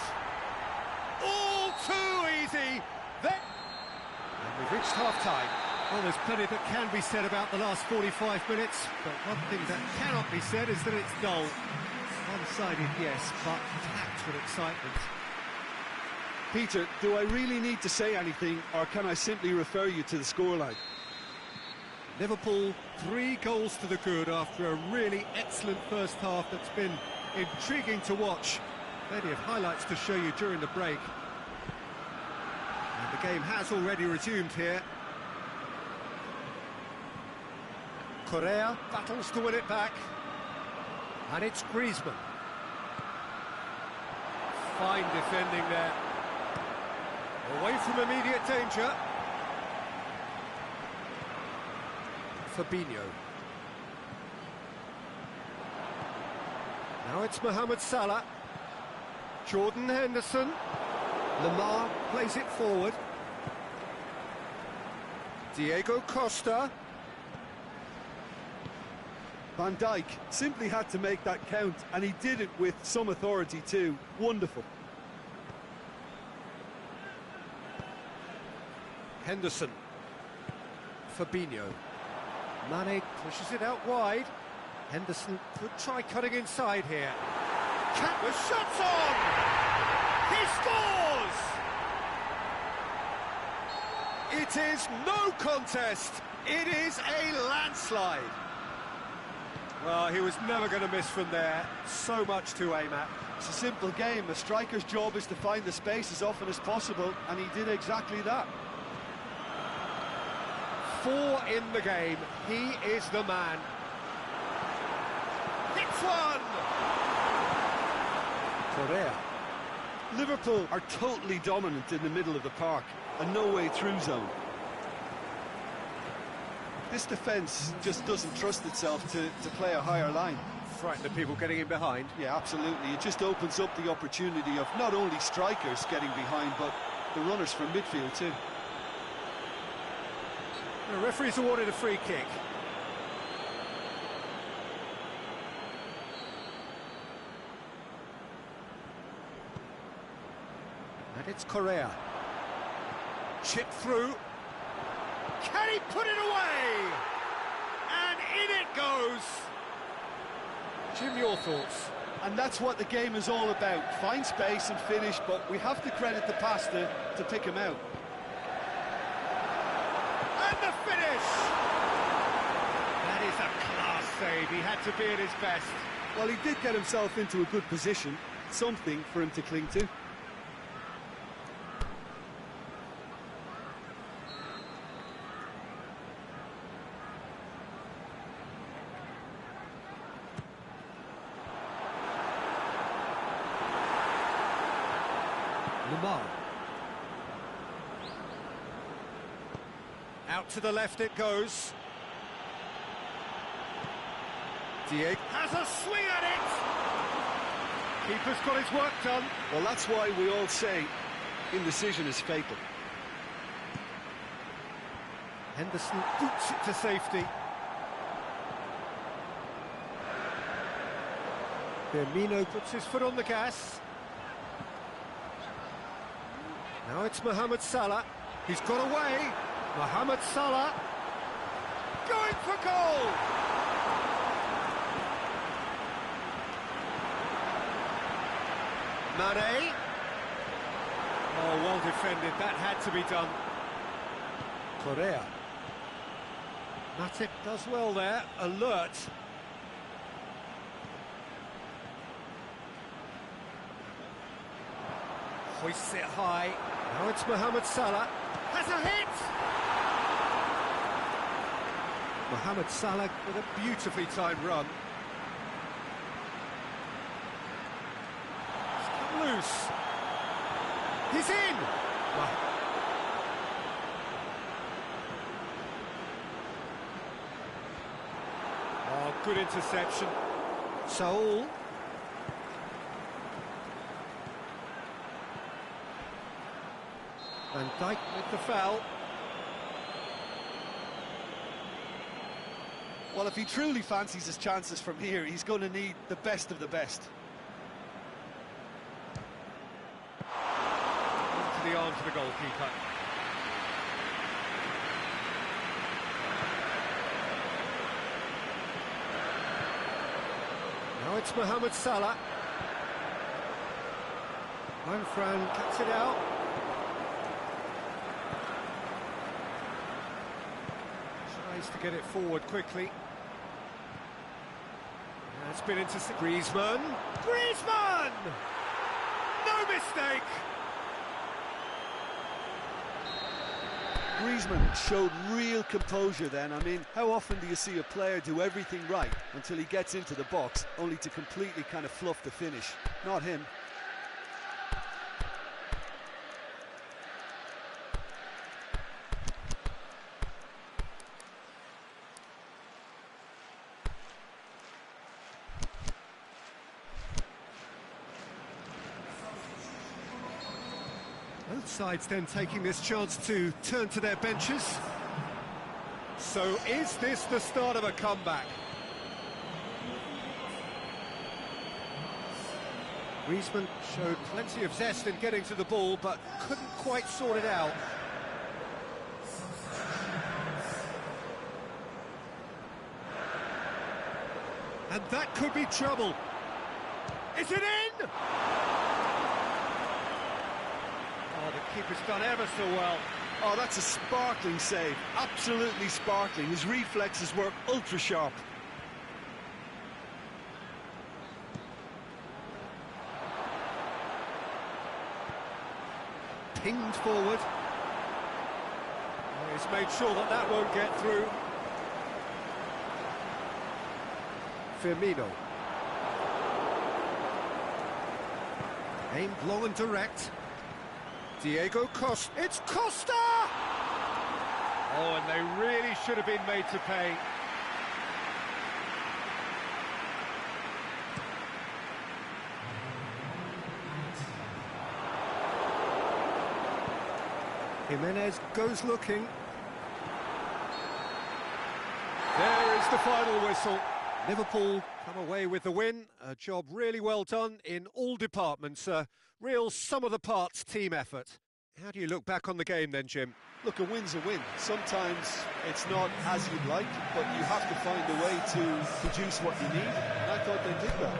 All too easy. And we've reached half-time. Well, there's plenty that can be said about the last 45 minutes, but one thing that cannot be said is that it's dull. One-sided, yes, but packed with excitement. Peter, do I really need to say anything, or can I simply refer you to the scoreline? Liverpool 3 goals to the good after a really excellent first half that's been intriguing to watch. Plenty of highlights to show you during the break. And the game has already resumed here. Correa battles to win it back. And it's Griezmann. Fine defending there. Away from immediate danger. Fabinho. Now it's Mohamed Salah. Jordan Henderson. Lamar plays it forward. Diego Costa. Van Dijk simply had to make that count, and he did it with some authority too. Wonderful. Henderson. Fabinho. Mane pushes it out wide. Henderson could try cutting inside here. Countless shots on! He scores! It is no contest. It is a landslide. Well, he was never going to miss from there. So much to aim at. It's a simple game. A striker's job is to find the space as often as possible, and he did exactly that. 4 in the game. He is the man. Hits one! Correa. Liverpool are totally dominant in the middle of the park, a no-way-through zone. This defence just doesn't trust itself to play a higher line. Frightened of people getting in behind. Yeah, absolutely. It just opens up the opportunity of not only strikers getting behind, but the runners from midfield too. The referee's awarded a free kick. And it's Correa. Chip through. Can he put it away? And in it goes. Jim, your thoughts? And that's what the game is all about. Find space and finish, but we have to credit the passer to pick him out. And the finish! That is a class save. He had to be at his best. Well, he did get himself into a good position. Something for him to cling to. Lamar. Out to the left it goes. Diego has a swing at it! Keeper's got his work done. Well, that's why we all say indecision is fatal. Henderson boots it to safety. Firmino puts his foot on the gas. Now it's Mohamed Salah. He's got away. Mohamed Salah going for goal. Mane. Oh, well defended. That had to be done. Correa. Matip does well there. Alert. Hoists it high. Now it's Mohamed Salah. Has a hit! Mohamed Salah with a beautifully timed run. It's come loose. He's in! Oh, good interception. Saul. Van Dijk with the foul. Well, if he truly fancies his chances from here, he's going to need the best of the best. Into the arms of the goalkeeper. Now it's Mohamed Salah. Manfran cuts it out. Tries to get it forward quickly. It's been into Griezmann. Griezmann! No mistake! Griezmann showed real composure then. I mean, how often do you see a player do everything right until he gets into the box, only to completely kind of fluff the finish? Not him. Both sides then taking this chance to turn to their benches. So is this the start of a comeback? Griezmann showed plenty of zest in getting to the ball, but couldn't quite sort it out. And that could be trouble. Is it in? Oh, the keeper's done ever so well. Oh, that's a sparkling save. Absolutely sparkling. His reflexes were ultra sharp. Pinged forward. Oh, he's made sure that that won't get through. Firmino. Aimed low and direct. Diego Costa. It's Costa! Oh, and they really should have been made to pay. Jimenez goes looking. Sounds the final whistle. Liverpool come away with the win. A job really well done in all departments. A real sum-of-the-parts team effort. How do you look back on the game then, Jim? Look, a win's a win. Sometimes it's not as you'd like, but you have to find a way to produce what you need, and I thought they did that.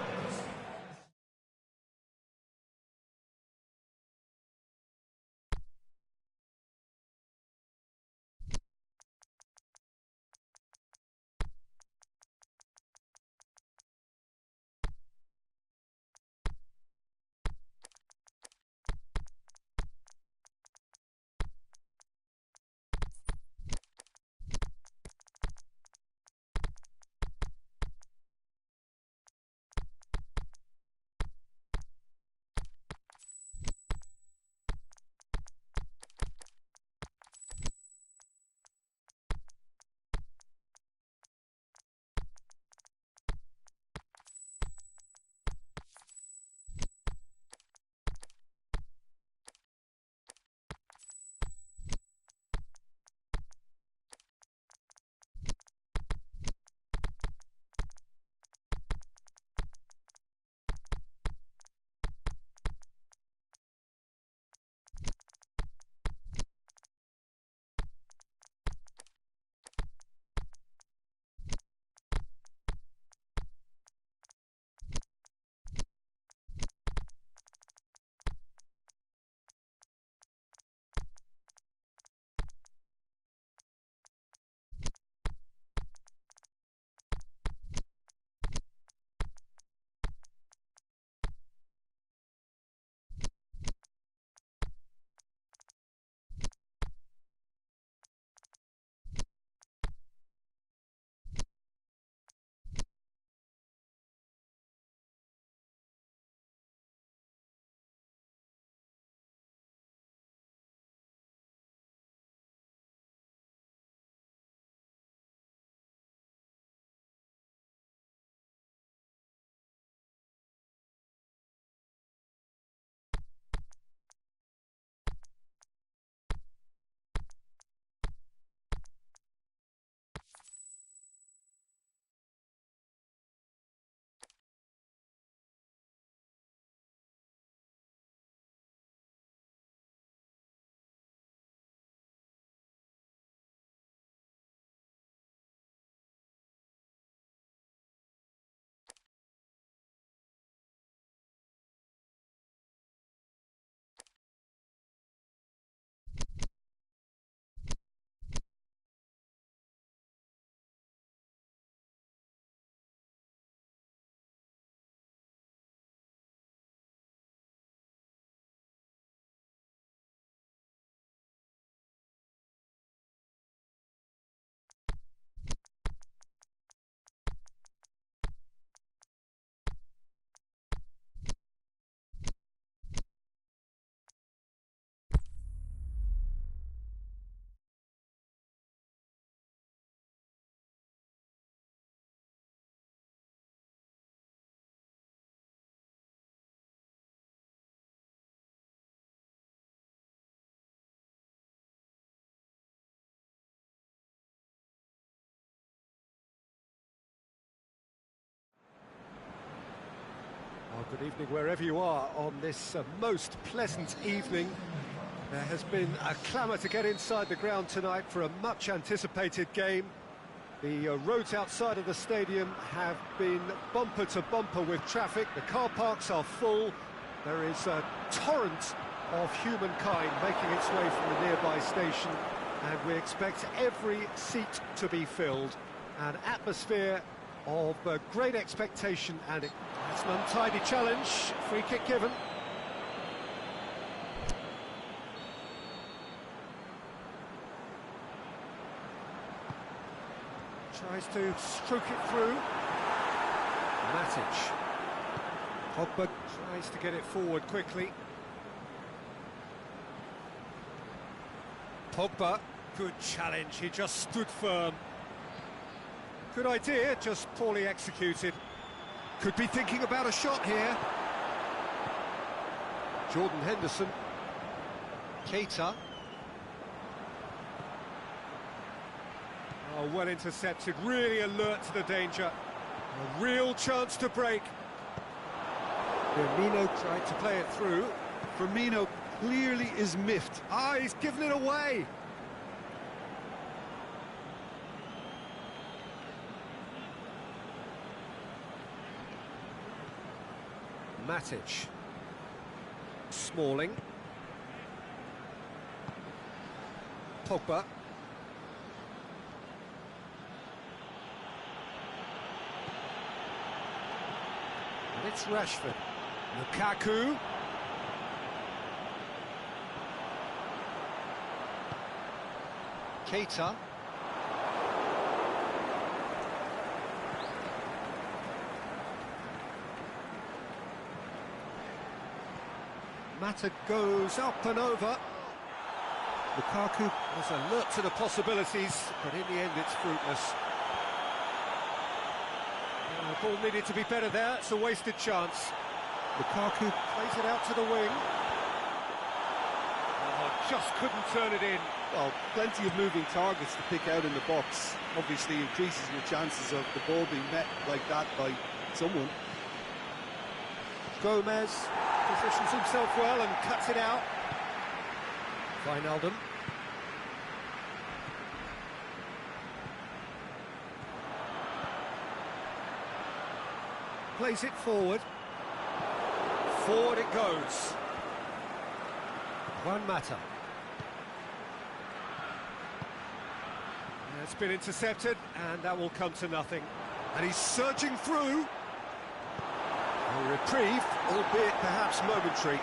Well, good evening wherever you are on this most pleasant evening. There has been a clamour to get inside the ground tonight for a much-anticipated game. The roads outside of the stadium have been bumper to bumper with traffic. The car parks are full. There is a torrent of humankind making its way from the nearby station, and we expect every seat to be filled. An atmosphere of great expectation, and it's an untidy challenge. Free kick given. Tries to stroke it through. Matic. Pogba tries to get it forward quickly. Pogba, good challenge, he just stood firm. Good idea, just poorly executed. Could be thinking about a shot here. Jordan Henderson. Keita. Oh, well intercepted, really alert to the danger. A real chance to break. Firmino tried to play it through. Firmino clearly is miffed. Ah, he's given it away. Matic. Smalling. Pogba. And it's Rashford. Lukaku. Keita. Mata goes up and over. Lukaku was alert to the possibilities, but in the end it's fruitless. The ball needed to be better there, it's a wasted chance. Lukaku plays it out to the wing. Oh, just couldn't turn it in. Well, plenty of moving targets to pick out in the box. Obviously increases your chances of the ball being met like that by someone. Gomez positions himself well and cuts it out. Wijnaldum. Plays it forward. Forward it goes. Juan Mata. It's been intercepted, and that will come to nothing. And he's surging through. A reprieve, albeit perhaps momentary.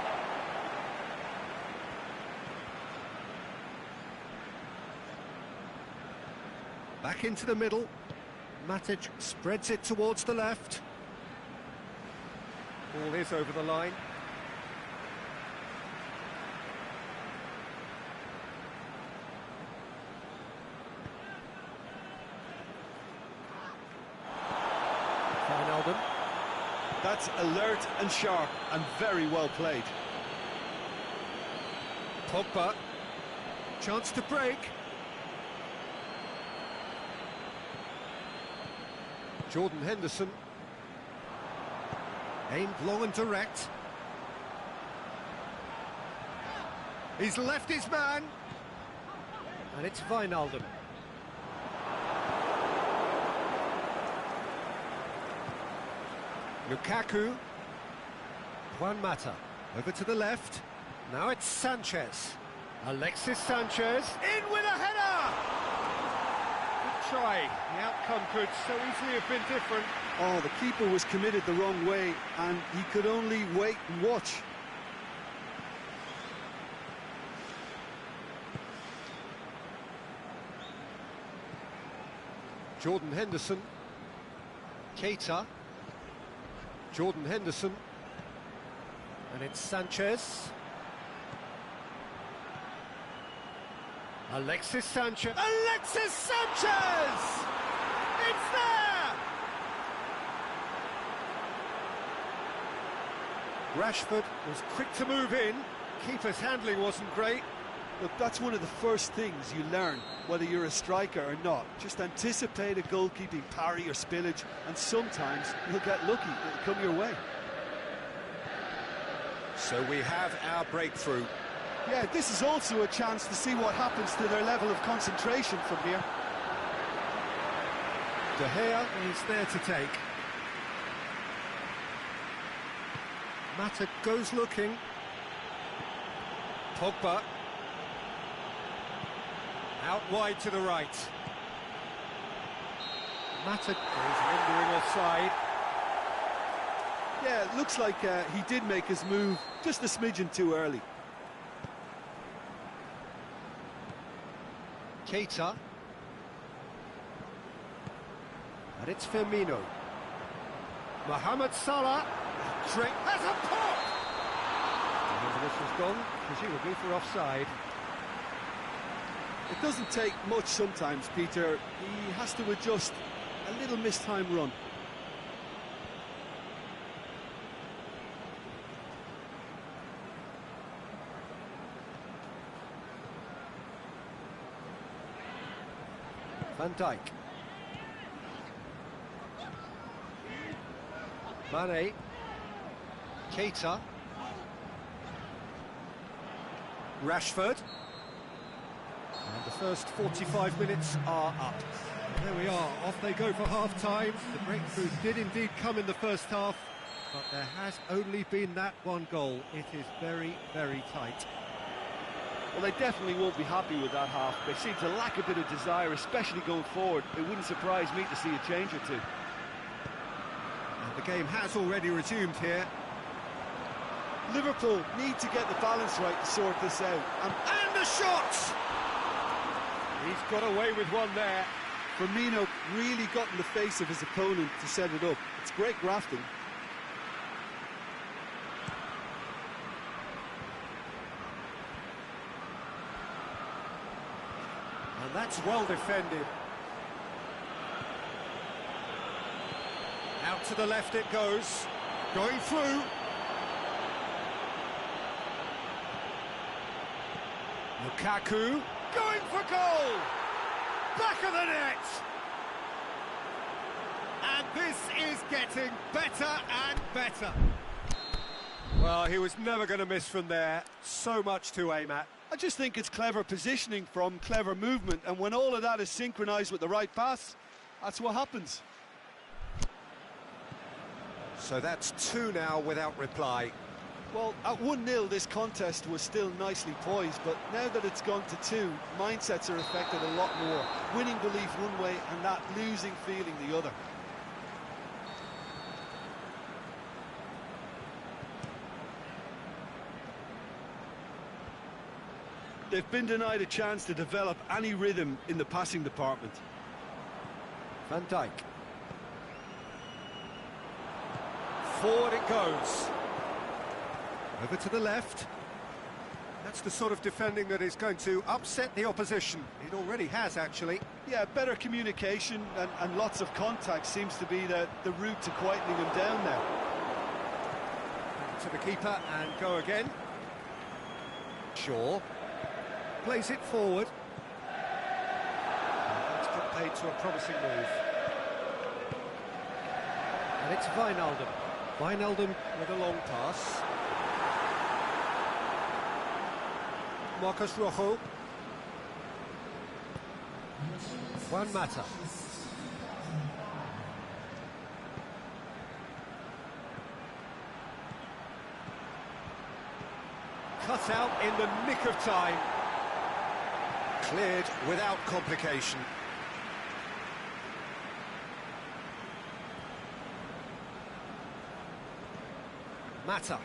Back into the middle. Matic spreads it towards the left. Ball is over the line. Wijnaldum. That's alert and sharp and very well played. Pogba. Chance to break. Jordan Henderson. Aimed long and direct. He's left his man. And it's Wijnaldum. Lukaku. Juan Mata. Over to the left. Now it's Sanchez. Alexis Sanchez. In with a header! Good try. The outcome could so easily have been different. Oh, the keeper was committed the wrong way and he could only wait and watch. Jordan Henderson. Keita. Jordan Henderson. And it's Sanchez. Alexis Sanchez. Alexis Sanchez! It's there! Rashford was quick to move in. Keeper's handling wasn't great. Look, that's one of the first things you learn, whether you're a striker or not. Just anticipate a goalkeeping parry or spillage, and sometimes you'll get lucky. It'll come your way. So we have our breakthrough. Yeah, this is also a chance to see what happens to their level of concentration from here. De Gea is there to take. Mata goes looking. Pogba. Out wide to the right. Mata goes lingering offside. Yeah, it looks like he did make his move just a smidgen too early. Keita. And it's Firmino. Mohamed Salah. Drake has a pop! And the whistle's gone, presumably for offside. It doesn't take much sometimes, Peter. He has to adjust a little mistimed run. Van Dijk. Mane. Keita. Rashford. And the first 45 minutes are up. There we are, off they go for half-time. The breakthrough did indeed come in the first half, but there has only been that one goal. It is very, very tight. Well, they definitely won't be happy with that half. They seem to lack a bit of desire, especially going forward. It wouldn't surprise me to see a change or two. And the game has already resumed here. Liverpool need to get the balance right to sort this out. And the shot! He's got away with one there. Firmino really got in the face of his opponent to set it up. It's great grafting. And that's well defended. Out to the left it goes. Going through. Lukaku. Going for goal! Back of the net! And this is getting better and better. Well, he was never going to miss from there. So much to aim at. I just think it's clever positioning from clever movement, and when all of that is synchronised with the right pass, that's what happens. So that's 2 now without reply. Well, at 1-0 this contest was still nicely poised, but now that it's gone to 2, mindsets are affected a lot more. Winning belief one way and that losing feeling the other. They've been denied a chance to develop any rhythm in the passing department. Van Dijk. Forward it goes. Over to the left. That's the sort of defending that is going to upset the opposition. It already has, actually. Yeah, better communication and lots of contact seems to be the route to quietening them down now. Back to the keeper and go again. Shaw. Plays it forward. And that's got paid to a promising move. And it's Wijnaldum. Wijnaldum with a long pass. Marcus Rojo. Juan Mata. Cut out in the nick of time. Cleared without complication. Mata.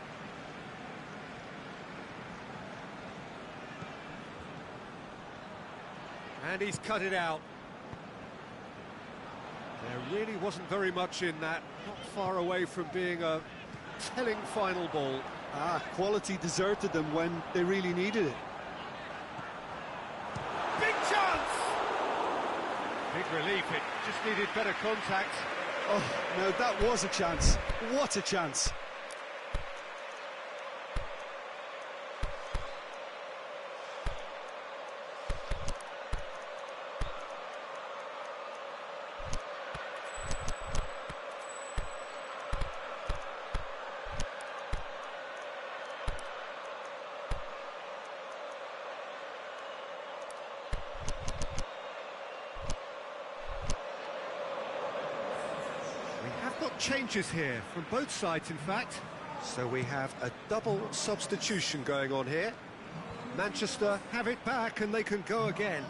And he's cut it out. There really wasn't very much in that. Not far away from being a telling final ball. Quality deserted them when they really needed it. Big chance! Big relief, it just needed better contact. Oh, no, that was a chance. What a chance. Got changes here from both sides, in fact. So we have a double substitution going on here. Manchester have it back and they can go again.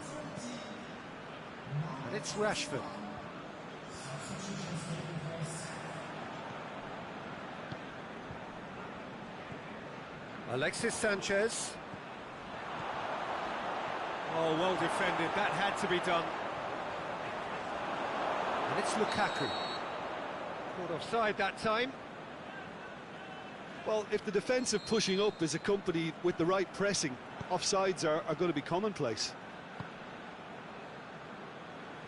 And it's Rashford. Alexis Sanchez. Oh, well defended. That had to be done. And it's Lukaku. Caught offside that time. Well, if the defensive pushing up is accompanied with the right pressing, offsides are going to be commonplace.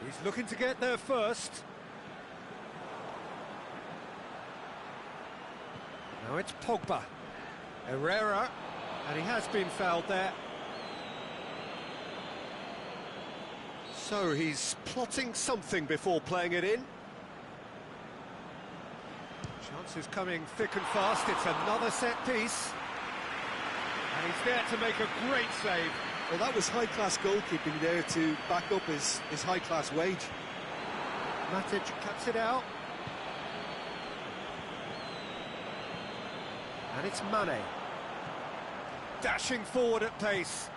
He's looking to get there first. Now it's Pogba. Herrera, and he has been fouled there. So he's plotting something before playing it in. Chances coming thick and fast. It's another set piece. And he's there to make a great save. Well, that was high-class goalkeeping there to back up his high-class wage. Matic cuts it out. And it's Mane. Dashing forward at pace.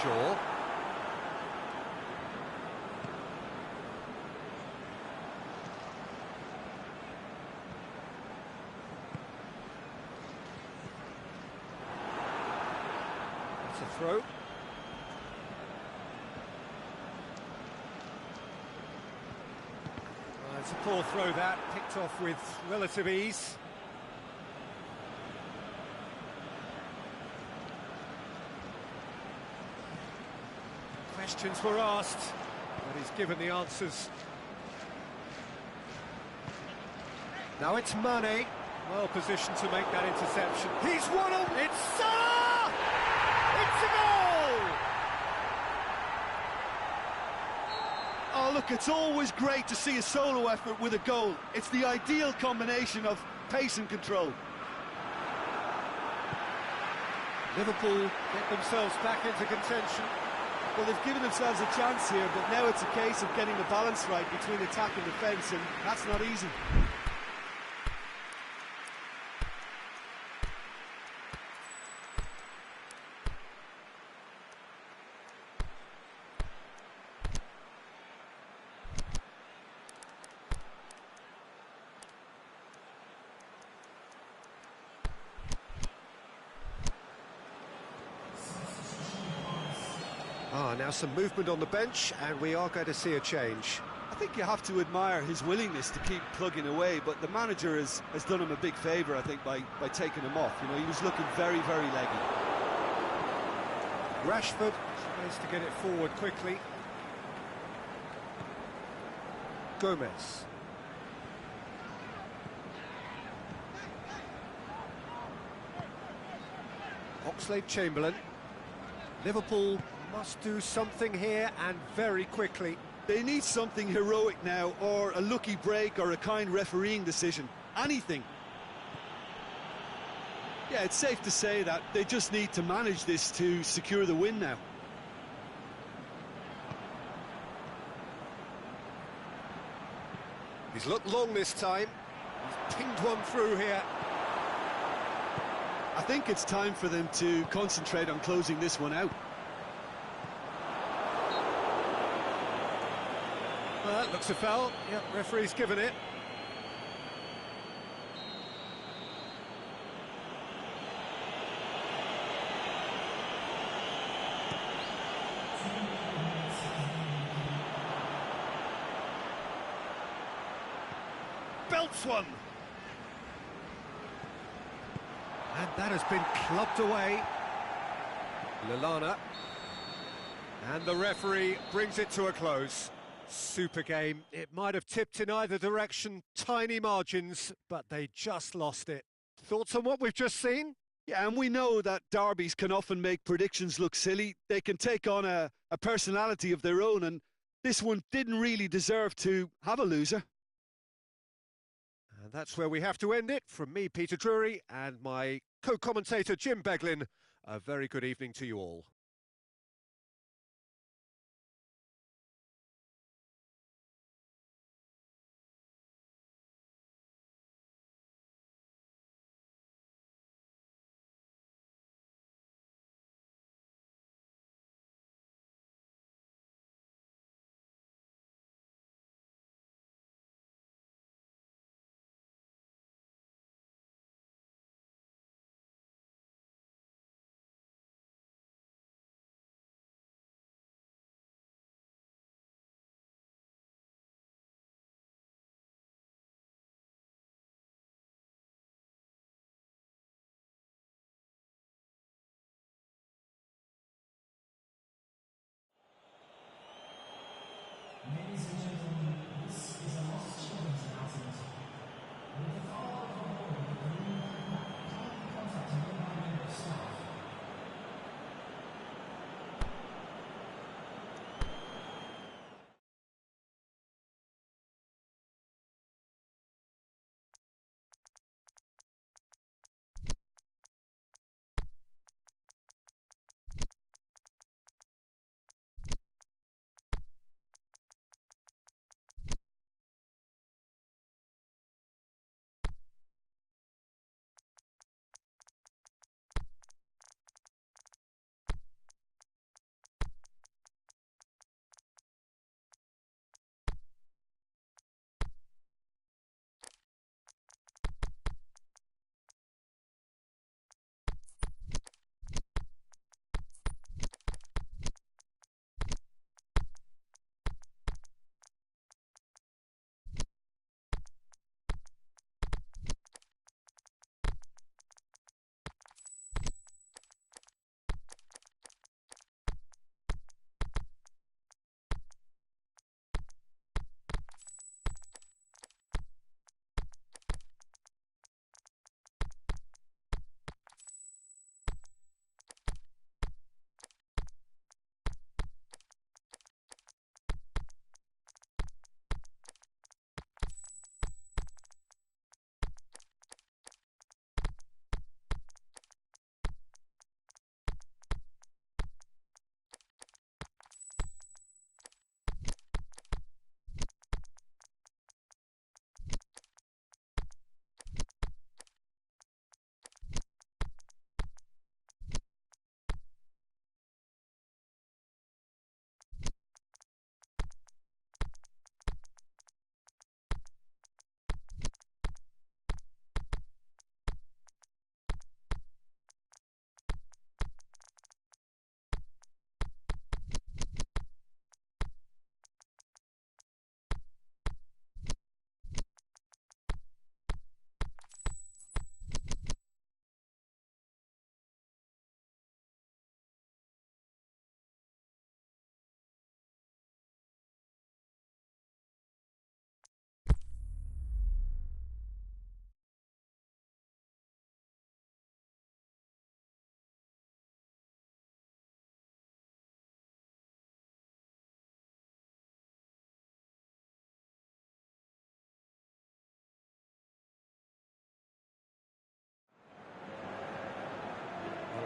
Shaw. It's a throw. It's a poor throw that, picked off with relative ease. Questions were asked, but he's given the answers. Now it's Mane, well positioned to make that interception. He's won it! It's Salah! It's a goal! Oh, look, it's always great to see a solo effort with a goal. It's the ideal combination of pace and control. Liverpool get themselves back into contention. Well, they've given themselves a chance here, but now it's a case of getting the balance right between attack and defence, and that's not easy. Now some movement on the bench, and we are going to see a change. I think you have to admire his willingness to keep plugging away, but the manager has done him a big favour, I think, by taking him off. You know, he was looking very, very leggy. Rashford tries to get it forward quickly. Gomez. Oxlade-Chamberlain. Liverpool must do something here, and very quickly. They need something heroic now, or a lucky break, or a kind refereeing decision. Anything. Yeah, it's safe to say that they just need to manage this to secure the win now. He's looked long this time. He's pinged one through here. I think it's time for them to concentrate on closing this one out. Well, that looks a foul. Yep, referee's given it. Belts one. And that has been clubbed away. Lallana. And the referee brings it to a close. Super game. It might have tipped in either direction, tiny margins, but they just lost it. Thoughts on what we've just seen? Yeah, and we know that derbies can often make predictions look silly. They can take on a personality of their own, and this one didn't really deserve to have a loser. And that's where we have to end it. From me, Peter Drury, and my co-commentator, Jim Beglin, a very good evening to you all.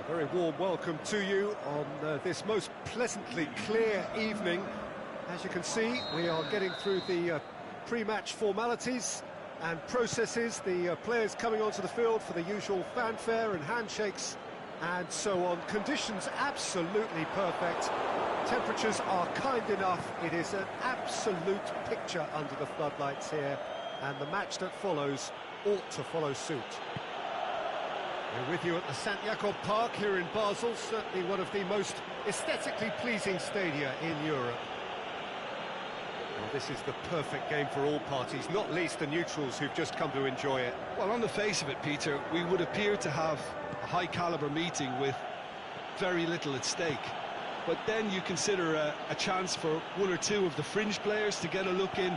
Very warm welcome to you on this most pleasantly clear evening. As you can see, we are getting through the pre-match formalities and processes, the players coming onto the field for the usual fanfare and handshakes and so on. Conditions absolutely perfect. Temperatures are kind enough. It is an absolute picture under the floodlights here, and the match that follows ought to follow suit. We're with you at the St. Jakob Park here in Basel, certainly one of the most aesthetically pleasing stadia in Europe. Well, this is the perfect game for all parties, not least the neutrals who've just come to enjoy it. Well, on the face of it, Peter, we would appear to have a high-caliber meeting with very little at stake. But then you consider a chance for one or two of the fringe players to get a look in,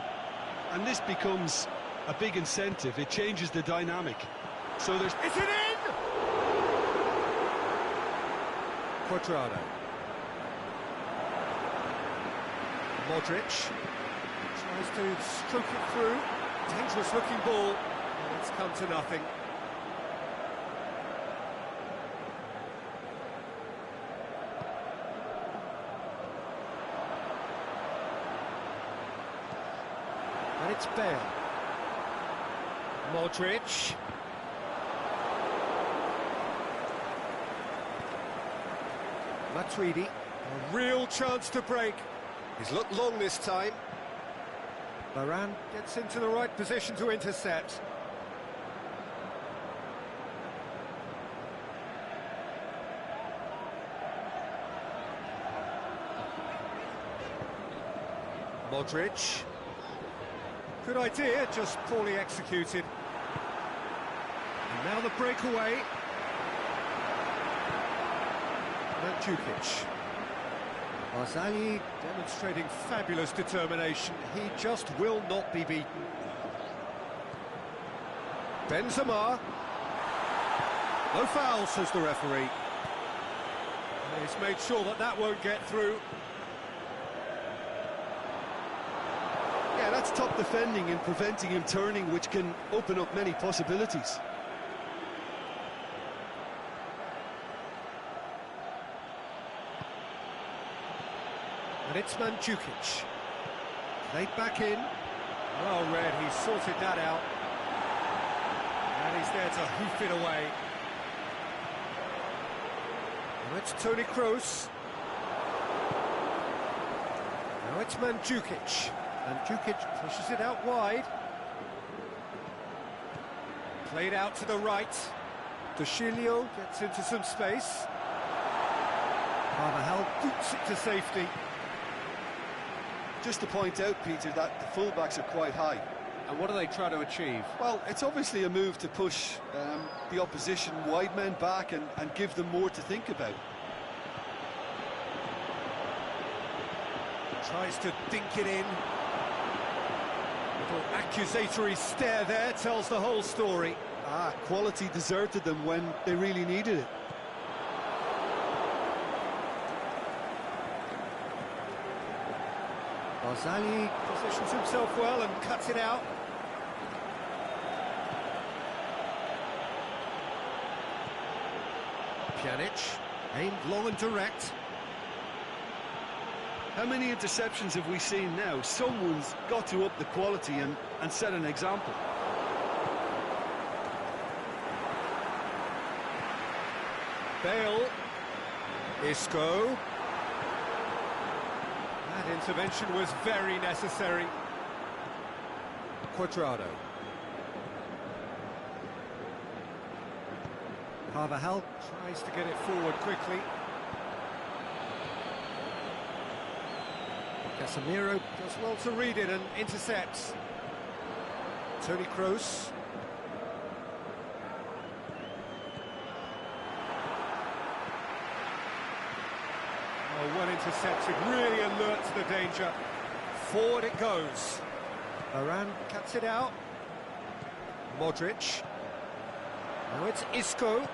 and this becomes a big incentive. It changes the dynamic. So there's... Is it in? Quadrado. Modric tries to stroke it through. Dangerous looking ball, and it's come to nothing. And it's Bale. Modric. Matuidi, a real chance to break. He's looked long this time. Varane gets into the right position to intercept. Modric. Good idea, just poorly executed. And now the breakaway. Mandzukic. Barzagli demonstrating fabulous determination. He just will not be beaten. Benzema. No foul, says the referee. And he's made sure that that won't get through. Yeah, that's top defending and preventing him turning, which can open up many possibilities. And it's Mandzukic. Played back in. Well read, he's sorted that out. And he's there to hoof it away. Now it's Toni Kroos. Now it's Mandzukic. Mandzukic pushes it out wide. Played out to the right. Dushilio gets into some space. Carvajal boots it to safety. Just to point out, Peter, that the fullbacks are quite high. And what do they try to achieve? Well, it's obviously a move to push the opposition wide men back and give them more to think about. Tries to dink it in. Little accusatory stare there tells the whole story. Quality deserted them when they really needed it. Barzagli positions himself well and cuts it out. Pjanic, aimed long and direct. How many interceptions have we seen now? Someone's got to up the quality and set an example. Bale. Isco. That intervention was very necessary. Quadrado. Carvajal tries to get it forward quickly. Casemiro does well to read it and intercepts. Toni Kroos. Oh, well intercepted, really alert to the danger. Forward it goes. Varane cuts it out. Modric. Now it's Isco.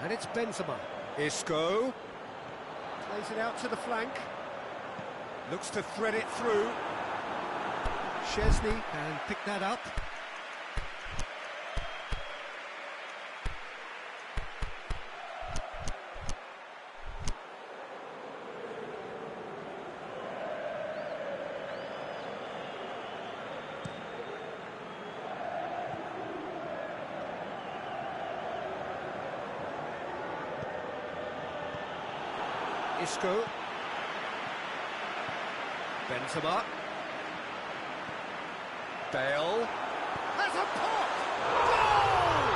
And it's Benzema. Isco. Plays it out to the flank. Looks to thread it through. Szczesny can pick that up. Isco. Benzema. Bale. Has a pop! Goal!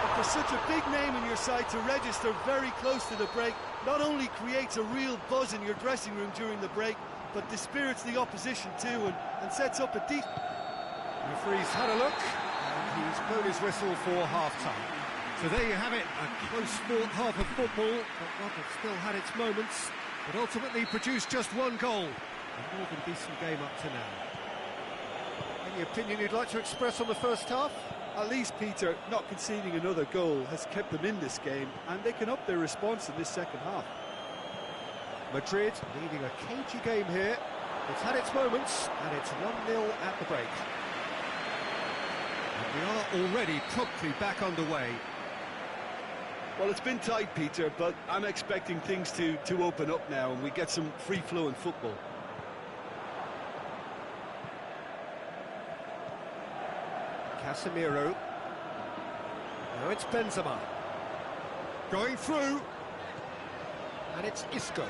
And for such a big name in your side to register very close to the break, not only creates a real buzz in your dressing room during the break, but dispirits the opposition too and sets up a deep... Referee's had a look, and he's blown his whistle for half-time. So there you have it, a close-fought half of football, but one that still had its moments, but ultimately produced just one goal. A more than decent game up to now. Any opinion you'd like to express on the first half? At least, Peter, not conceding another goal has kept them in this game, and they can up their response in this second half. Madrid leading a cagey game here. It's had its moments, and it's 1-0 at the break. And we are already promptly back underway. Well, it's been tight, Peter, but I'm expecting things to open up now and we get some free-flowing football. Casemiro. Now it's Benzema. Going through. And it's Isco.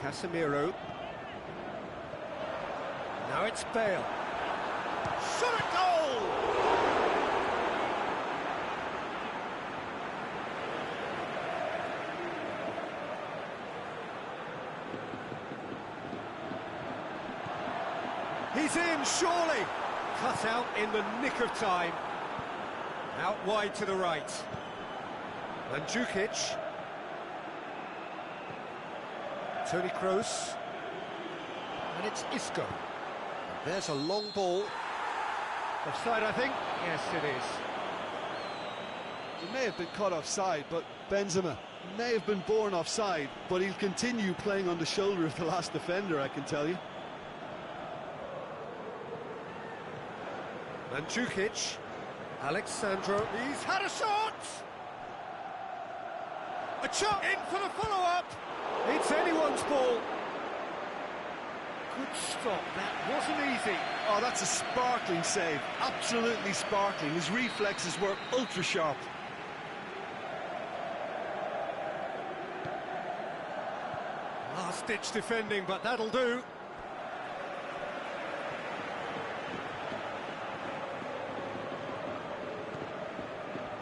Casemiro. Now it's Bale. Shot at goal! He's in, surely! Cut out in the nick of time. Out wide to the right. Mandzukic. Toni Kroos. And it's Isco. There's a long ball. Offside, I think? Yes, it is. He may have been caught offside, but Benzema may have been born offside, but he'll continue playing on the shoulder of the last defender, I can tell you. Mandzukic. Alexandro. He's had a shot! A shot in for the follow-up! It's anyone's ball. Good stop, that wasn't easy. Oh, that's a sparkling save, absolutely sparkling. His reflexes were ultra-sharp. Last-ditch defending, but that'll do.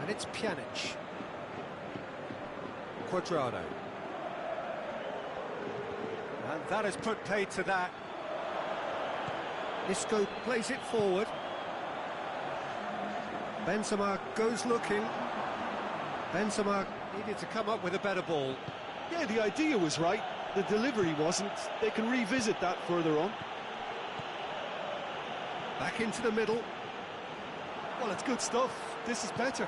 And it's Pjanic. Cuadrado. And that has put paid to that. Isco plays it forward. Benzema goes looking. Benzema needed to come up with a better ball. Yeah, the idea was right, the delivery wasn't. They can revisit that further on. Back into the middle. Well, it's good stuff. This is better.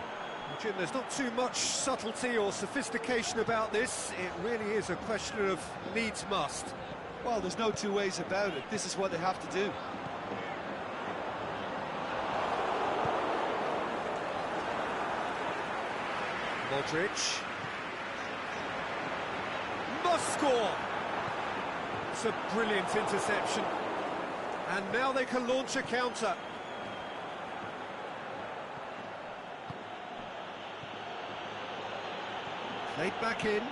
Jim, there's not too much subtlety or sophistication about this. It really is a question of needs must. Well, there's no two ways about it. This is what they have to do. Modric. Must score! It's a brilliant interception. And now they can launch a counter. Played back in.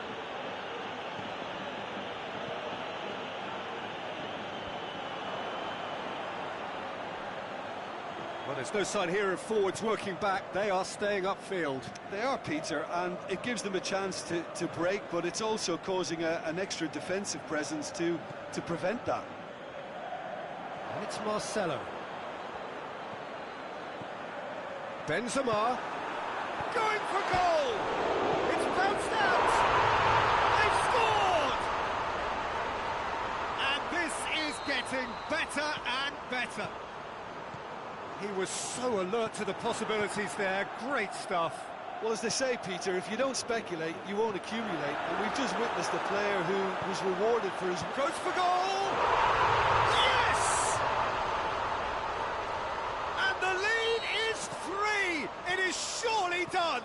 Well, there's no sign here of forwards working back. They are staying upfield. They are, Peter, and it gives them a chance to break, but it's also causing an extra defensive presence to prevent that. And it's Marcelo. Benzema. Going for goal! It's bounced out! They've scored! And this is getting better and better. He was so alert to the possibilities there. Great stuff. Well, as they say, Peter, if you don't speculate, you won't accumulate. And we've just witnessed a player who was rewarded for his... Goes for goal! Yes! And the lead is 3! It is surely done!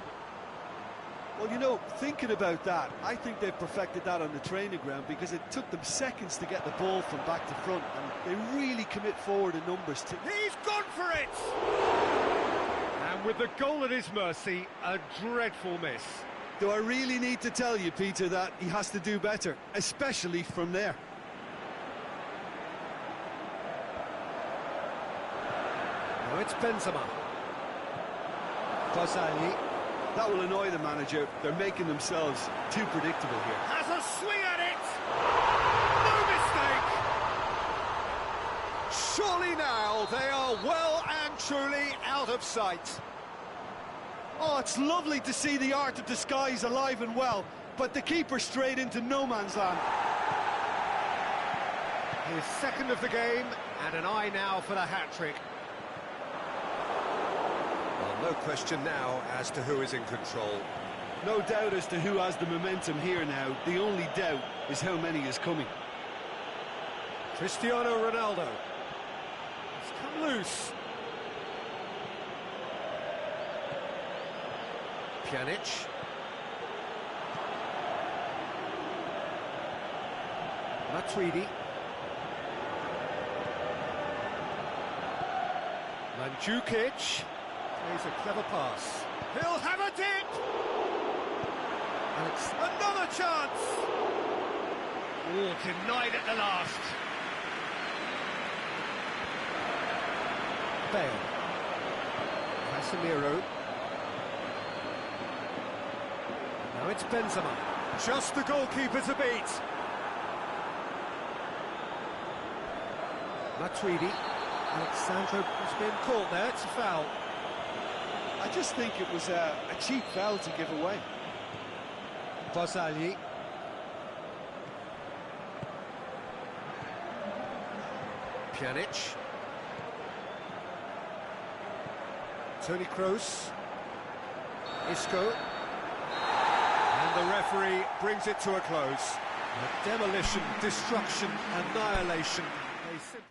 Well, you know, thinking about that, I think they've perfected that on the training ground because it took them seconds to get the ball from back to front, and they really commit forward in numbers too. He's gone for it! And with the goal at his mercy, a dreadful miss. Do I really need to tell you, Peter, that he has to do better, especially from there? Now it's Benzema. Barzagli. That will annoy the manager. They're making themselves too predictable here. Has a swing at it! No mistake! Surely now they are well and truly out of sight. Oh, it's lovely to see the art of disguise alive and well, but the keeper straight into no man's land. His second of the game, and an eye now for the hat-trick. Well, no question now as to who is in control. No doubt as to who has the momentum here now. The only doubt is how many is coming. Cristiano Ronaldo. It's come loose. Pjanic. Matuidi. Mandzukic. Plays a clever pass. He'll have a dip! And it's another chance! Oh, denied at the last. Bale. Casemiro. Now it's Benzema. Just the goalkeeper to beat. Matuidi. Alexandro has been caught there. It's a foul. I just think it was a cheap foul to give away. Barzagli. Pjanic. Toni Kroos. Isco. And the referee brings it to a close. A demolition, destruction, annihilation. They simply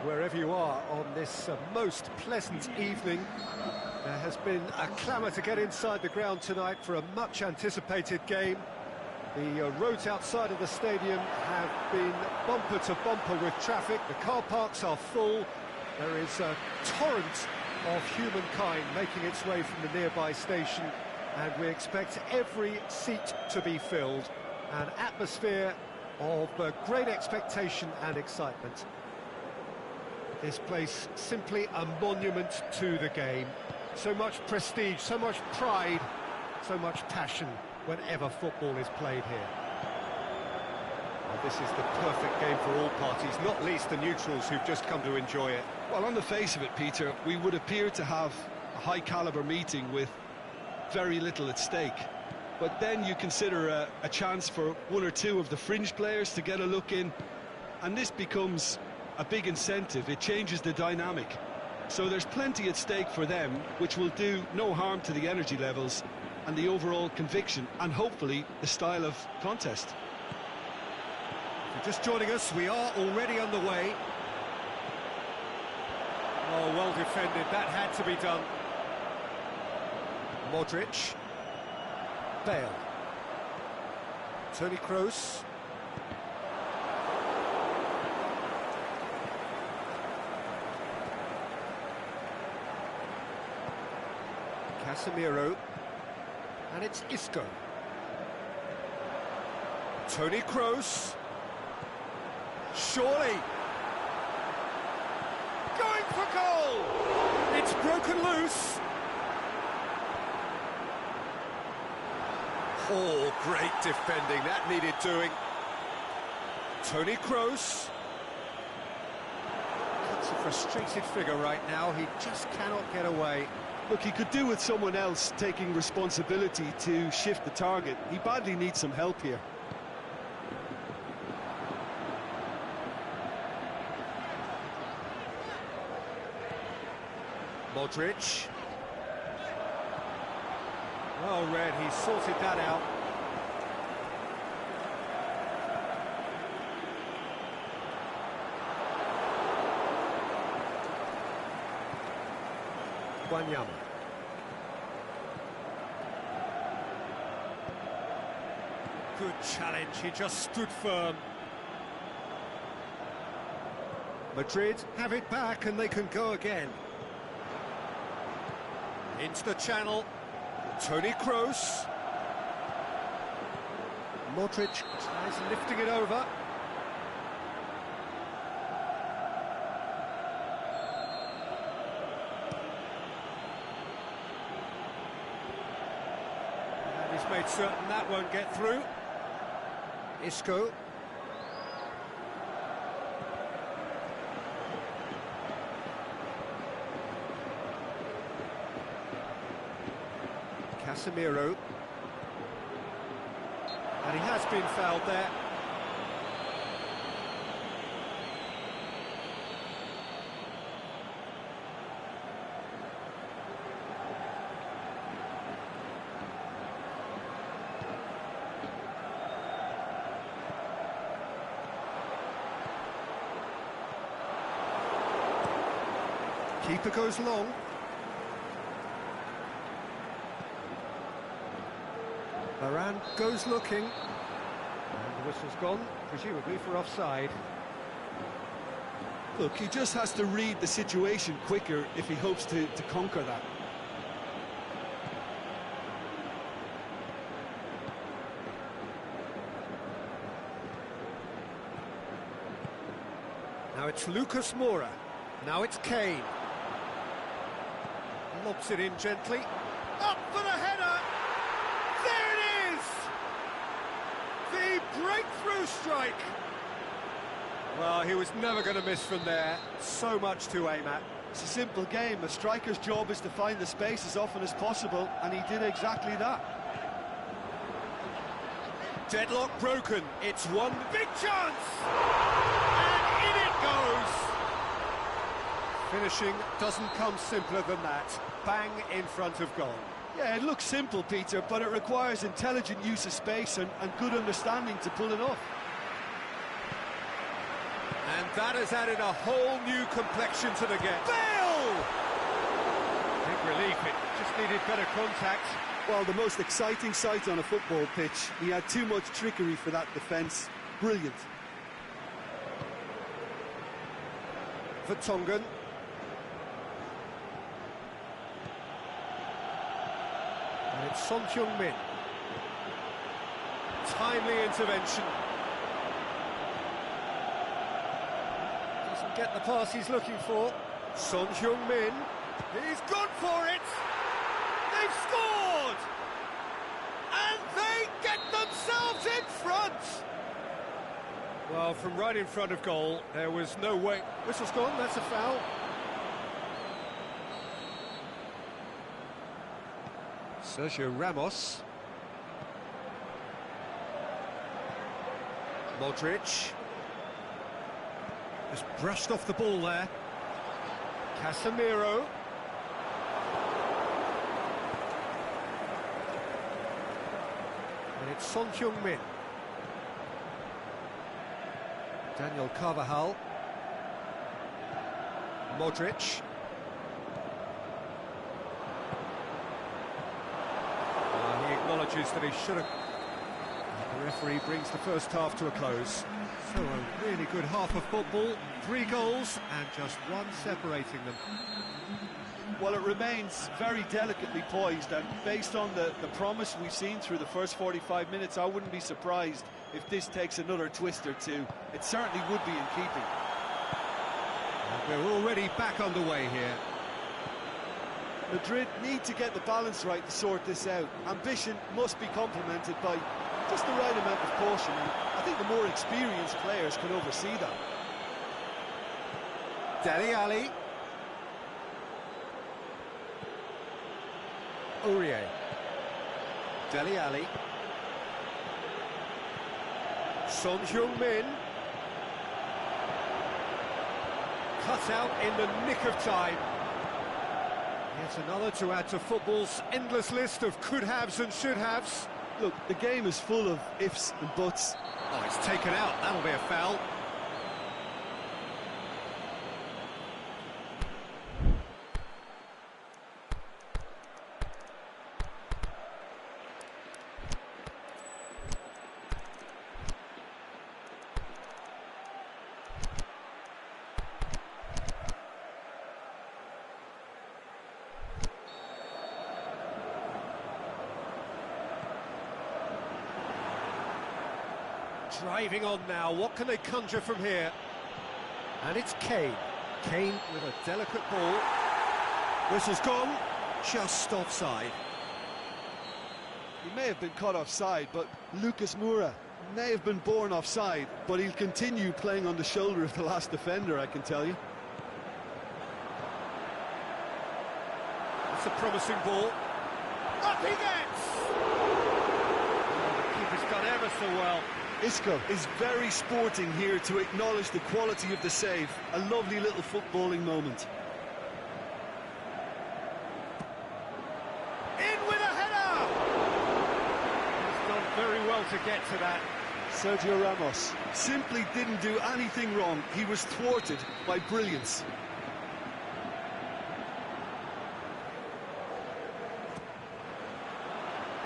Wherever you are on this most pleasant evening, there has been a clamour to get inside the ground tonight for a much-anticipated game. The roads outside of the stadium have been bumper to bumper with traffic. The car parks are full. There is a torrent of humankind making its way from the nearby station, and we expect every seat to be filled. An atmosphere of great expectation and excitement. This place simply a monument to the game. So much prestige, so much pride, so much passion whenever football is played here. Well, this is the perfect game for all parties, not least the neutrals who've just come to enjoy it. Well, on the face of it, Peter, we would appear to have a high-caliber meeting with very little at stake. But then you consider a chance for one or two of the fringe players to get a look in, and this becomes a big incentive. It changes the dynamic. So there's plenty at stake for them, which will do no harm to the energy levels and the overall conviction, and hopefully the style of contest. If you're just joining us, we are already underway. Oh, well defended, that had to be done. Modric. Bale. Toni Kroos. Casemiro. And it's Isco. Toni Kroos. Surely. Going for goal! It's broken loose. Oh, great defending, that needed doing. Toni Kroos. That's a frustrated figure right now, he just cannot get away. Look, he could do with someone else taking responsibility to shift the target. He badly needs some help here. Modric. Well read, he sorted that out. Wanyama. Good challenge, he just stood firm. Madrid have it back and they can go again. Into the channel. Toni Kroos. Modric tries lifting it over. And he's made certain that won't get through. Isco. Casemiro. And he has been fouled there. Keeper goes long. Varane goes looking, and the whistle's gone, presumably for offside. Look, he just has to read the situation quicker if he hopes to conquer that. Now it's Lucas Moura, now it's Kane. Lobs it in gently, up for the header! There it is! The breakthrough strike! Well, he was never going to miss from there. So much to aim at. It's a simple game. A striker's job is to find the space as often as possible, and he did exactly that. Deadlock broken. It's one big chance! And in it goes! Finishing doesn't come simpler than that. Bang in front of goal. Yeah, it looks simple, Peter, but it requires intelligent use of space and good understanding to pull it off. And That has added a whole new complexion to the game. Bale! Big relief, it just needed better contact. Well, the most exciting sight on a football pitch. He had too much trickery for that defence. Brilliant. Vertonghen. And it's Son Heung-min. Timely intervention. Doesn't get the pass he's looking for. Son Heung-min. He's gone for it. They've scored! And they get themselves in front! Well, from right in front of goal, there was no way. Whistle's gone, that's a foul. Sergio Ramos. Modric. Just brushed off the ball there. Casemiro. And it's Son Heung-min. Daniel Carvajal. Modric. He acknowledges that he should have. The referee brings the first half to a close. So a really good half of football, 3 goals and just one separating them. Well, it remains very delicately poised, and based on the promise we've seen through the first 45 minutes, I wouldn't be surprised if this takes another twist or two. It certainly would be in keeping. And we're already back underway here. Madrid need to get the balance right to sort this out. Ambition must be complemented by just the right amount of caution, and I think the more experienced players can oversee that. Dele Alli. Aurier. Dele Alli. Son Heung-min. Cut out in the nick of time. Yet another to add to football's endless list of could-haves and should-haves. Look, the game is full of ifs and buts. Oh, it's taken out. That'll be a foul. Driving on now, what can they conjure from here? And it's Kane. Kane with a delicate ball. Whistle's gone, just offside. He may have been caught offside, but Lucas Moura may have been born offside, but he'll continue playing on the shoulder of the last defender, I can tell you. It's a promising ball. Up he gets! Oh, the keeper's done ever so well. Isco is very sporting here to acknowledge the quality of the save. A lovely little footballing moment. In with a header! He's done very well to get to that. Sergio Ramos simply didn't do anything wrong. He was thwarted by brilliance.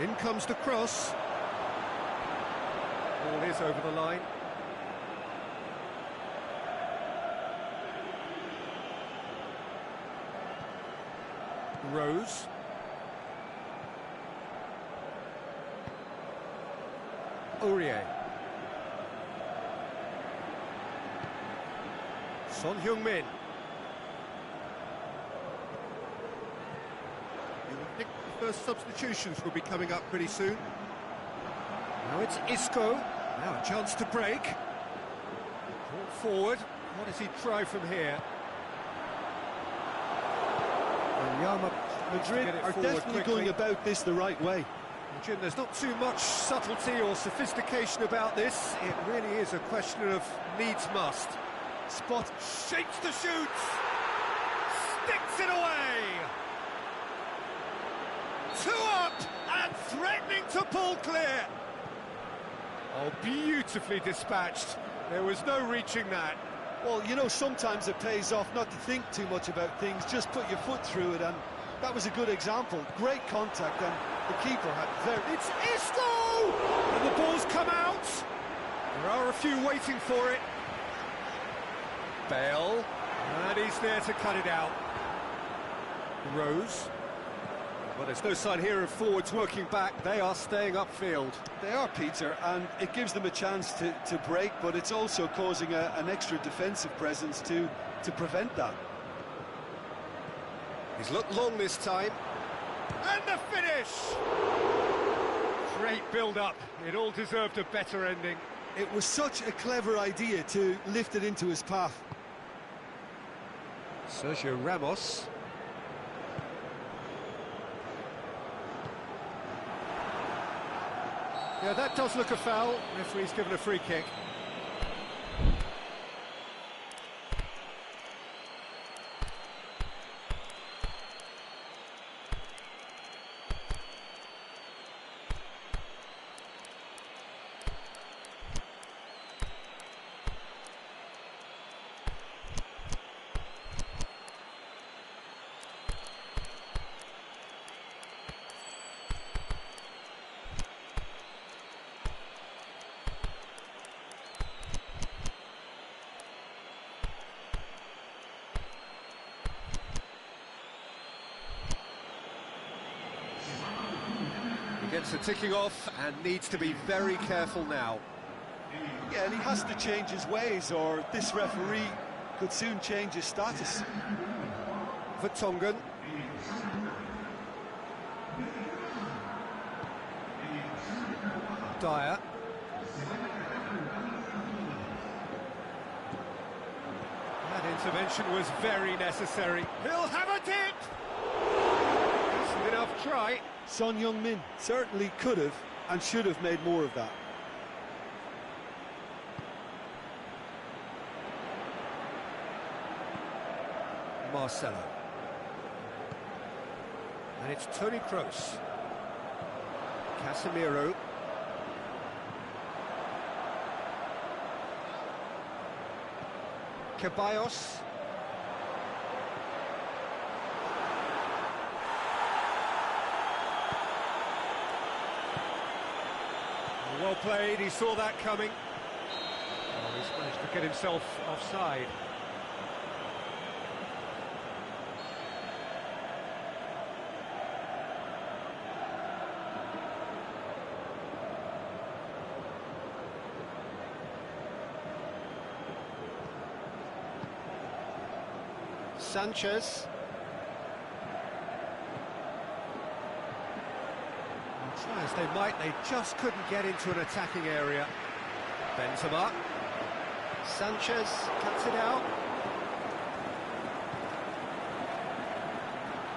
In comes the cross. Ball is over the line. Rose. Aurier. Son Heung-min. You would think the first substitutions will be coming up pretty soon. Now it's Isco. Now a chance to break. Ball forward. What does he try from here? Madrid are definitely going about this the right way. Jim, there's not too much subtlety or sophistication about this. It really is a question of needs must. Spot shapes the shoots. Sticks it away. 2 up and threatening to pull clear. Oh, beautifully dispatched. There was no reaching that. Well, you know, sometimes it pays off not to think too much about things, just put your foot through it, and that was a good example. Great contact, and the keeper had very... It's Isco! And the ball's come out. There are a few waiting for it. Bale, and he's there to cut it out. Rose. Well, there's no sign here of forwards working back. They are staying upfield. They are, Peter, and it gives them a chance to break, but it's also causing an extra defensive presence to prevent that. He's looked long this time. And the finish! Great build-up. It all deserved a better ending. It was such a clever idea to lift it into his path. Sergio Ramos. Yeah, that does look a foul. Referee's given a free kick. Gets the ticking off and needs to be very careful now. Yeah, and he has to change his ways, or this referee could soon change his status. Vertonghen. Dyer. That intervention was very necessary. He'll have a dip! Decent enough try. Son Heung-min certainly could have and should have made more of that. Marcelo. And it's Toni Kroos. Casemiro. Ceballos. Well played, he saw that coming. Oh, he's managed to get himself offside. Sanchez. Try as they might, they just couldn't get into an attacking area. Benzema. Sanchez cuts it out.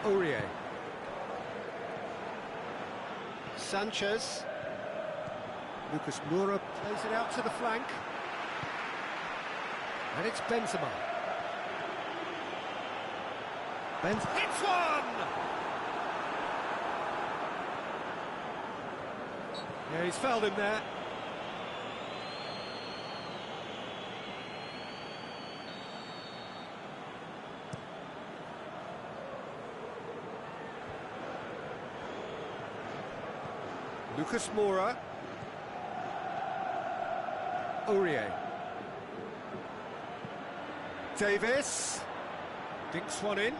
Aurier. Sanchez. Lucas Moura plays it out to the flank. And it's Benzema. Hits one! Yeah, he's fouled him there. Lucas Moura. Aurier. Davis. Dinks one in.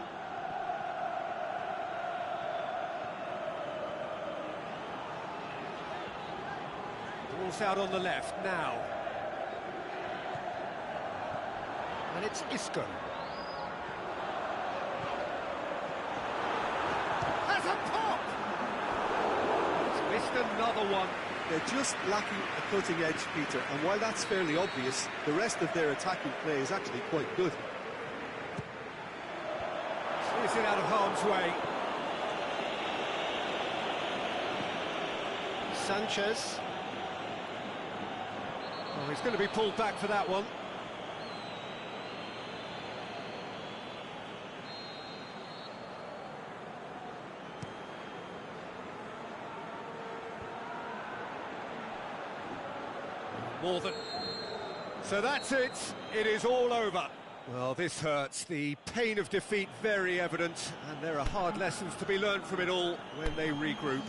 Ball's out on the left now. And it's Isco. Has a pop! He's missed another one. They're just lacking a cutting edge, Peter, and while that's fairly obvious, the rest of their attacking play is actually quite good. Clears it out of harm's way. Sanchez. Oh, he's going to be pulled back for that one. More than So that's it. It is all over. Well, this hurts. The pain of defeat very evident, and there are hard lessons to be learned from it all when they regroup.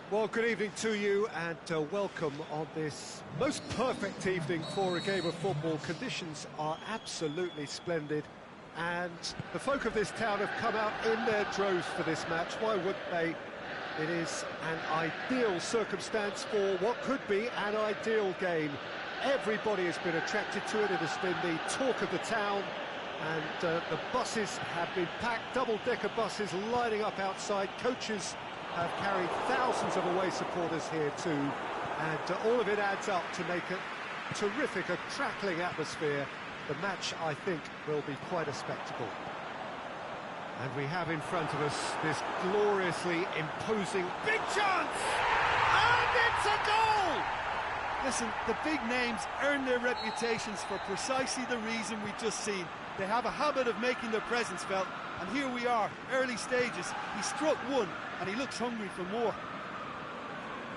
Well, good evening to you and welcome on this most perfect evening for a game of football. Conditions are absolutely splendid and the folk of this town have come out in their droves for this match. Why wouldn't they? It is an ideal circumstance for what could be an ideal game. Everybody has been attracted to it. It has been the talk of the town and the buses have been packed, double-decker buses lining up outside. Coaches have carried thousands of away supporters here too, and all of it adds up to make a terrific, a crackling atmosphere. The match, I think, will be quite a spectacle. And we have in front of us this gloriously imposing big chance! And it's a goal! Listen, the big names earn their reputations for precisely the reason we've just seen. They have a habit of making their presence felt, and here we are, early stages. He struck one, and he looks hungry for more.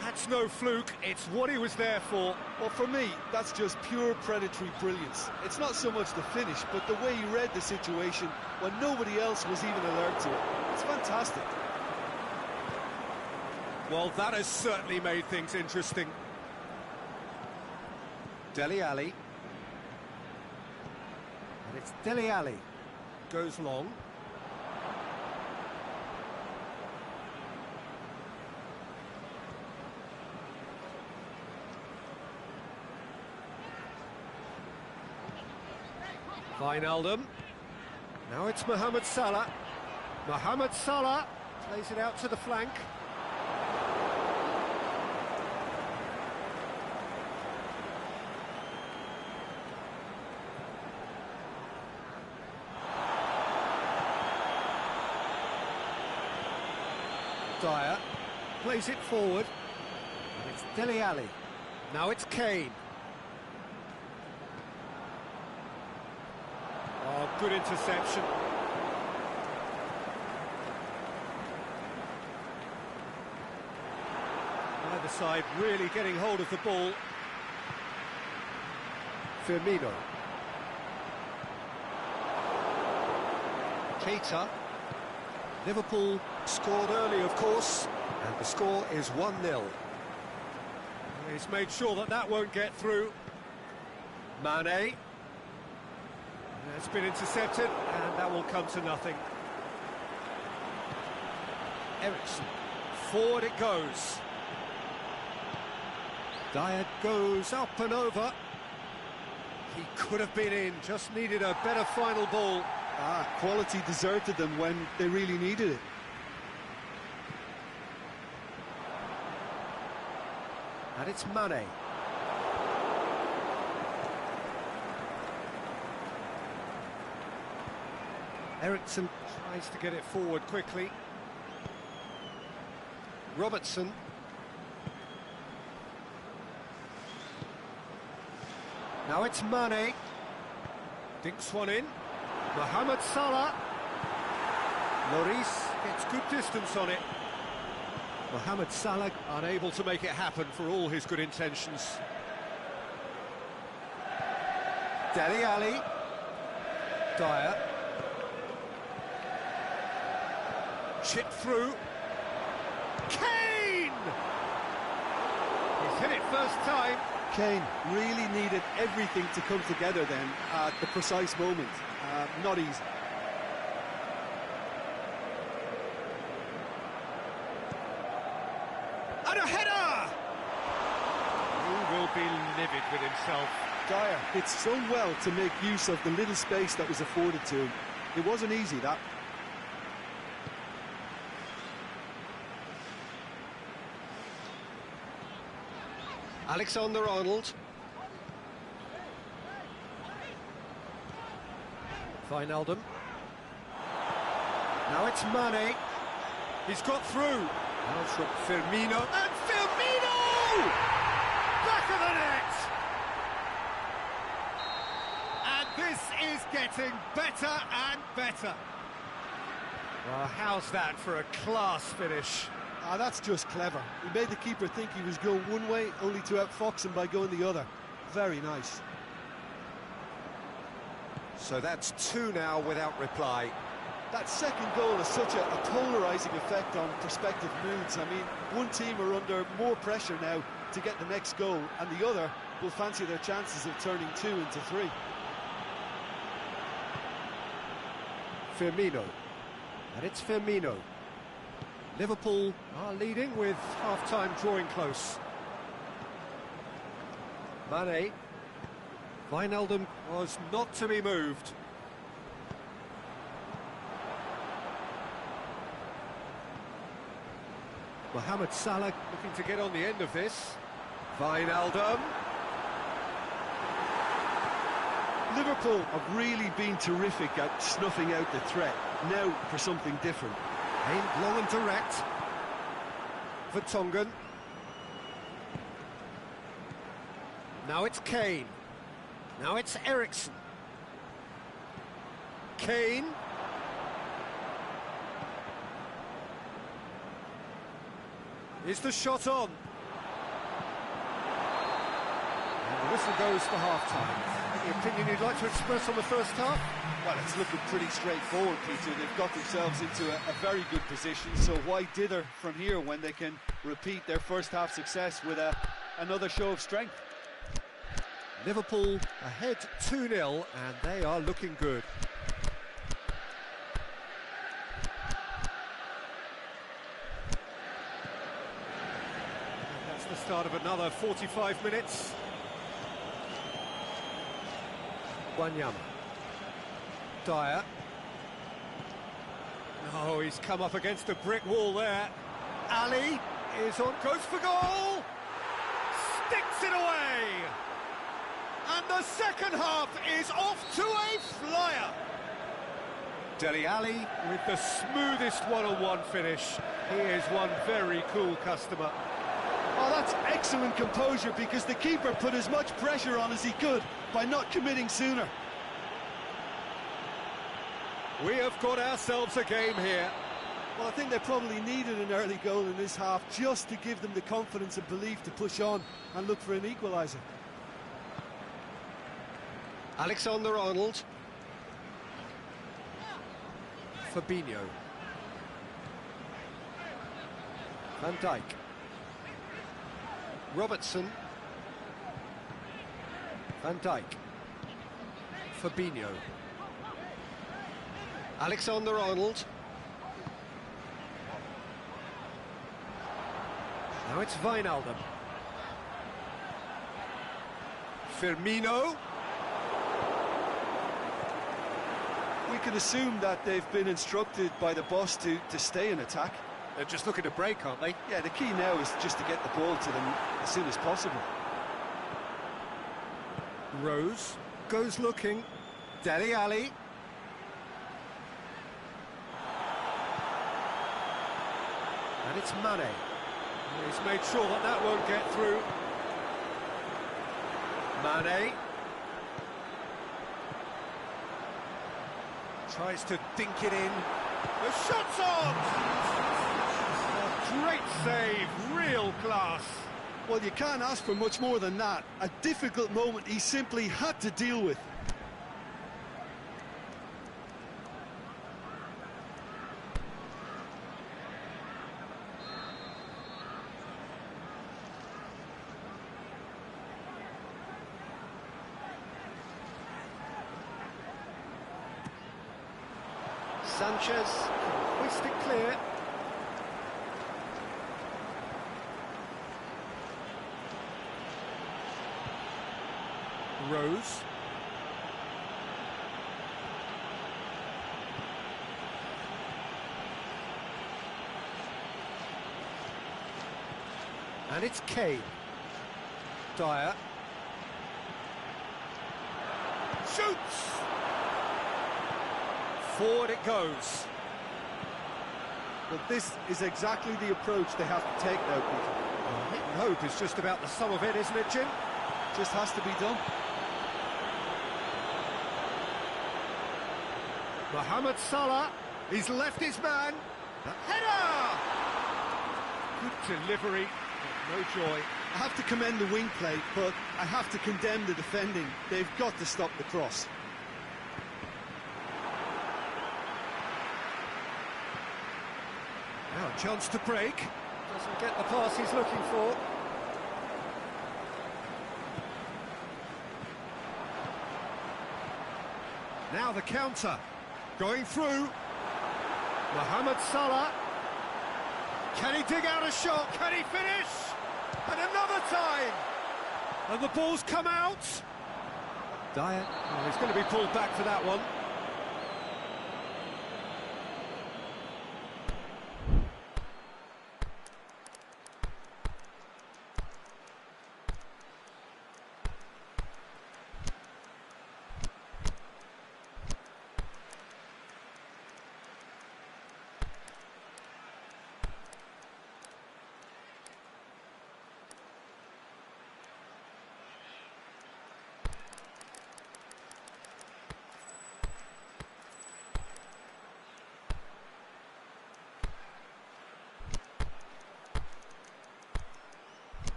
That's no fluke, it's what he was there for. Well, for me, that's just pure predatory brilliance. It's not so much the finish, but the way he read the situation when nobody else was even alert to it. It's fantastic. Well, that has certainly made things interesting. Dele Alli. And it's Dele Alli. Goes long. Wijnaldum. Now it's Mohamed Salah. Mohamed Salah plays it out to the flank. Dyer plays it forward. And it's Dele Alli. Now it's Kane. Oh, good interception. Either side really getting hold of the ball. Firmino. Keita. Liverpool scored early, of course, and the score is 1-0. He's made sure that that won't get through. Mane. It's been intercepted, and that will come to nothing. Ericsson. Forward it goes. Dyer goes up and over. He could have been in, just needed a better final ball. Quality deserted them when they really needed it. And it's Mane. Ericsson tries to get it forward quickly. Robertson. Now it's Mane. Dinks one in. Mohamed Salah. Lloris gets good distance on it. Mohamed Salah unable to make it happen for all his good intentions. Dele Alli. Dyer. Chip through. Kane! He's hit it first time. Kane really needed everything to come together then at the precise moment. Not easy. And a header! He will be livid with himself. Dyer did so well to make use of the little space that was afforded to him. It wasn't easy, that. Alexander-Arnold. Wijnaldum. Now it's Mane. He's got through. Now from Firmino. And Firmino! Back of the net! And this is getting better and better. Well, how's that for a class finish? That's just clever. He made the keeper think he was going one way, only to outfox him by going the other. Very nice. So that's two now without reply. That second goal has such a polarising effect on prospective moods. I mean, one team are under more pressure now to get the next goal, and the other will fancy their chances of turning 2 into 3. Firmino. And it's Firmino. Liverpool are leading with half-time drawing close. Mane. Wijnaldum was not to be moved. Mohamed Salah looking to get on the end of this. Wijnaldum. Liverpool have really been terrific at snuffing out the threat. Now for something different. Aimed long and direct. Vertonghen. Now it's Kane. Now it's Ericsson. Kane. Is the shot on? And the whistle goes for half-time. Any opinion you'd like to express on the first half? Well, it's looking pretty straightforward, Peter. They've got themselves into a very good position, so why dither from here when they can repeat their first half success with another show of strength? Liverpool ahead 2-0, and they are looking good. And that's the start of another 45 minutes. Wanyama. Dyer. No, he's come up against a brick wall there. Ali is on, goes for goal! Sticks it away! And the second half is off to a flyer! Dele Alli with the smoothest one-on-one finish. He is one very cool customer. Oh, that's excellent composure, because the keeper put as much pressure on as he could by not committing sooner. We have got ourselves a game here. Well, I think they probably needed an early goal in this half just to give them the confidence and belief to push on and look for an equaliser. Alexander-Arnold. Fabinho. Van Dijk. Robertson. Van Dijk. Fabinho. Alexander-Arnold. Now it's Wijnaldum. Firmino. We can assume that they've been instructed by the boss to stay in attack. They're just looking to break, aren't they? Yeah, the key now is just to get the ball to them as soon as possible. Rose goes looking. Dele Alli. And it's Mane. He's made sure that that won't get through. Mane. Tries to dink it in. The shot's on! A great save, real class. Well, you can't ask for much more than that. A difficult moment he simply had to deal with. Sanchez, hoist it clear. Rose. And it's Kane. Dyer. Shoots! Forward it goes. Well, this is exactly the approach they have to take now, Peter. Hit and hope is just about the sum of it, isn't it, Jim? Just has to be done. Mohamed Salah, he's left his man. Header! Good delivery, but no joy. I have to commend the wing play, but I have to condemn the defending. They've got to stop the cross. Now a chance to break. Doesn't get the pass he's looking for. Now the counter. Going through. Mohamed Salah. Can he dig out a shot? Can he finish? And another time. And the ball's come out. Dyer. Oh, he's going to be pulled back for that one.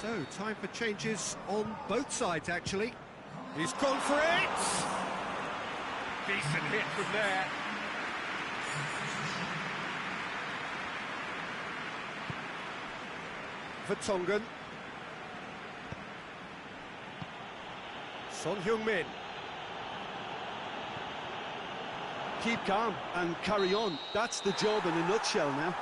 So, time for changes on both sides, actually. He's gone for it! Decent hit from there. Vertonghen. Son Heung-min. Keep calm and carry on. That's the job in a nutshell now.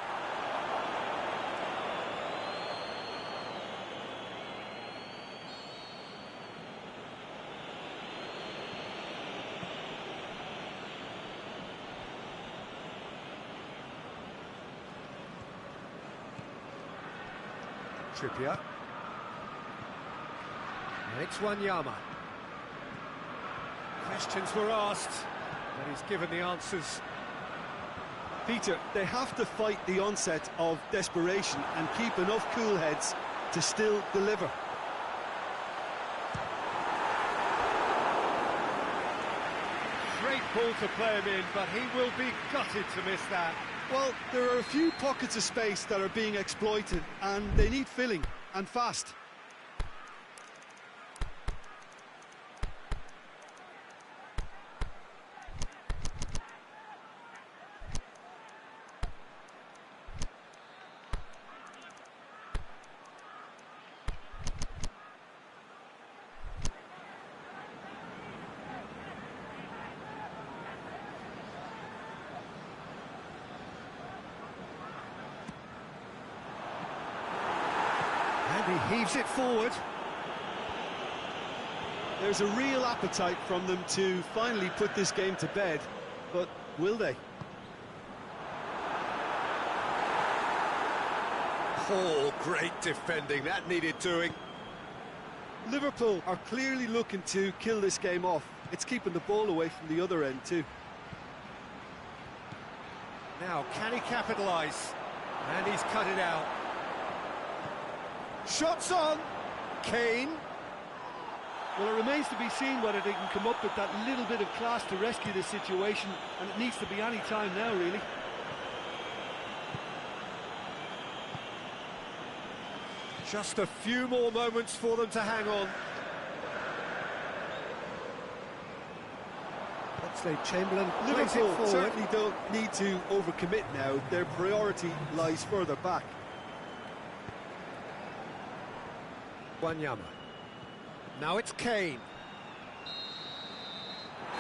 Trippier. And it's Wanyama. Questions were asked, but he's given the answers. Peter, they have to fight the onset of desperation and keep enough cool heads to still deliver. Great ball to play him in, but he will be gutted to miss that. Well, there are a few pockets of space that are being exploited, and they need filling, and fast. Heaves it forward. There's a real appetite from them to finally put this game to bed, but will they? Oh, great defending, that needed doing. Liverpool are clearly looking to kill this game off. It's keeping the ball away from the other end too. Now, can he capitalise? And he's cut it out. Shots on! Kane. Well, it remains to be seen whether they can come up with that little bit of class to rescue this situation, and it needs to be any time now, really. Just a few more moments for them to hang on. Oxlade-Chamberlain plays it Liverpool forward. certainly don't need to overcommit now. Their priority lies further back. Wanyama. Now it's Kane.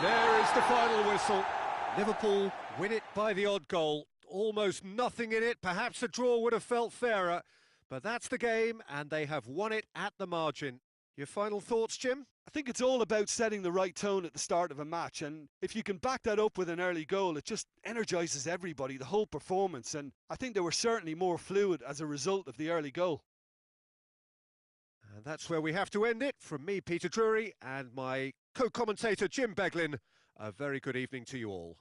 There is the final whistle. Liverpool win it by the odd goal. Almost nothing in it. Perhaps a draw would have felt fairer. But that's the game, and they have won it at the margin. Your final thoughts, Jim? I think it's all about setting the right tone at the start of a match, and if you can back that up with an early goal, it just energises everybody, the whole performance, and I think they were certainly more fluid as a result of the early goal. And that's where we have to end it. From me, Peter Drury, and my co-commentator, Jim Beglin, a very good evening to you all.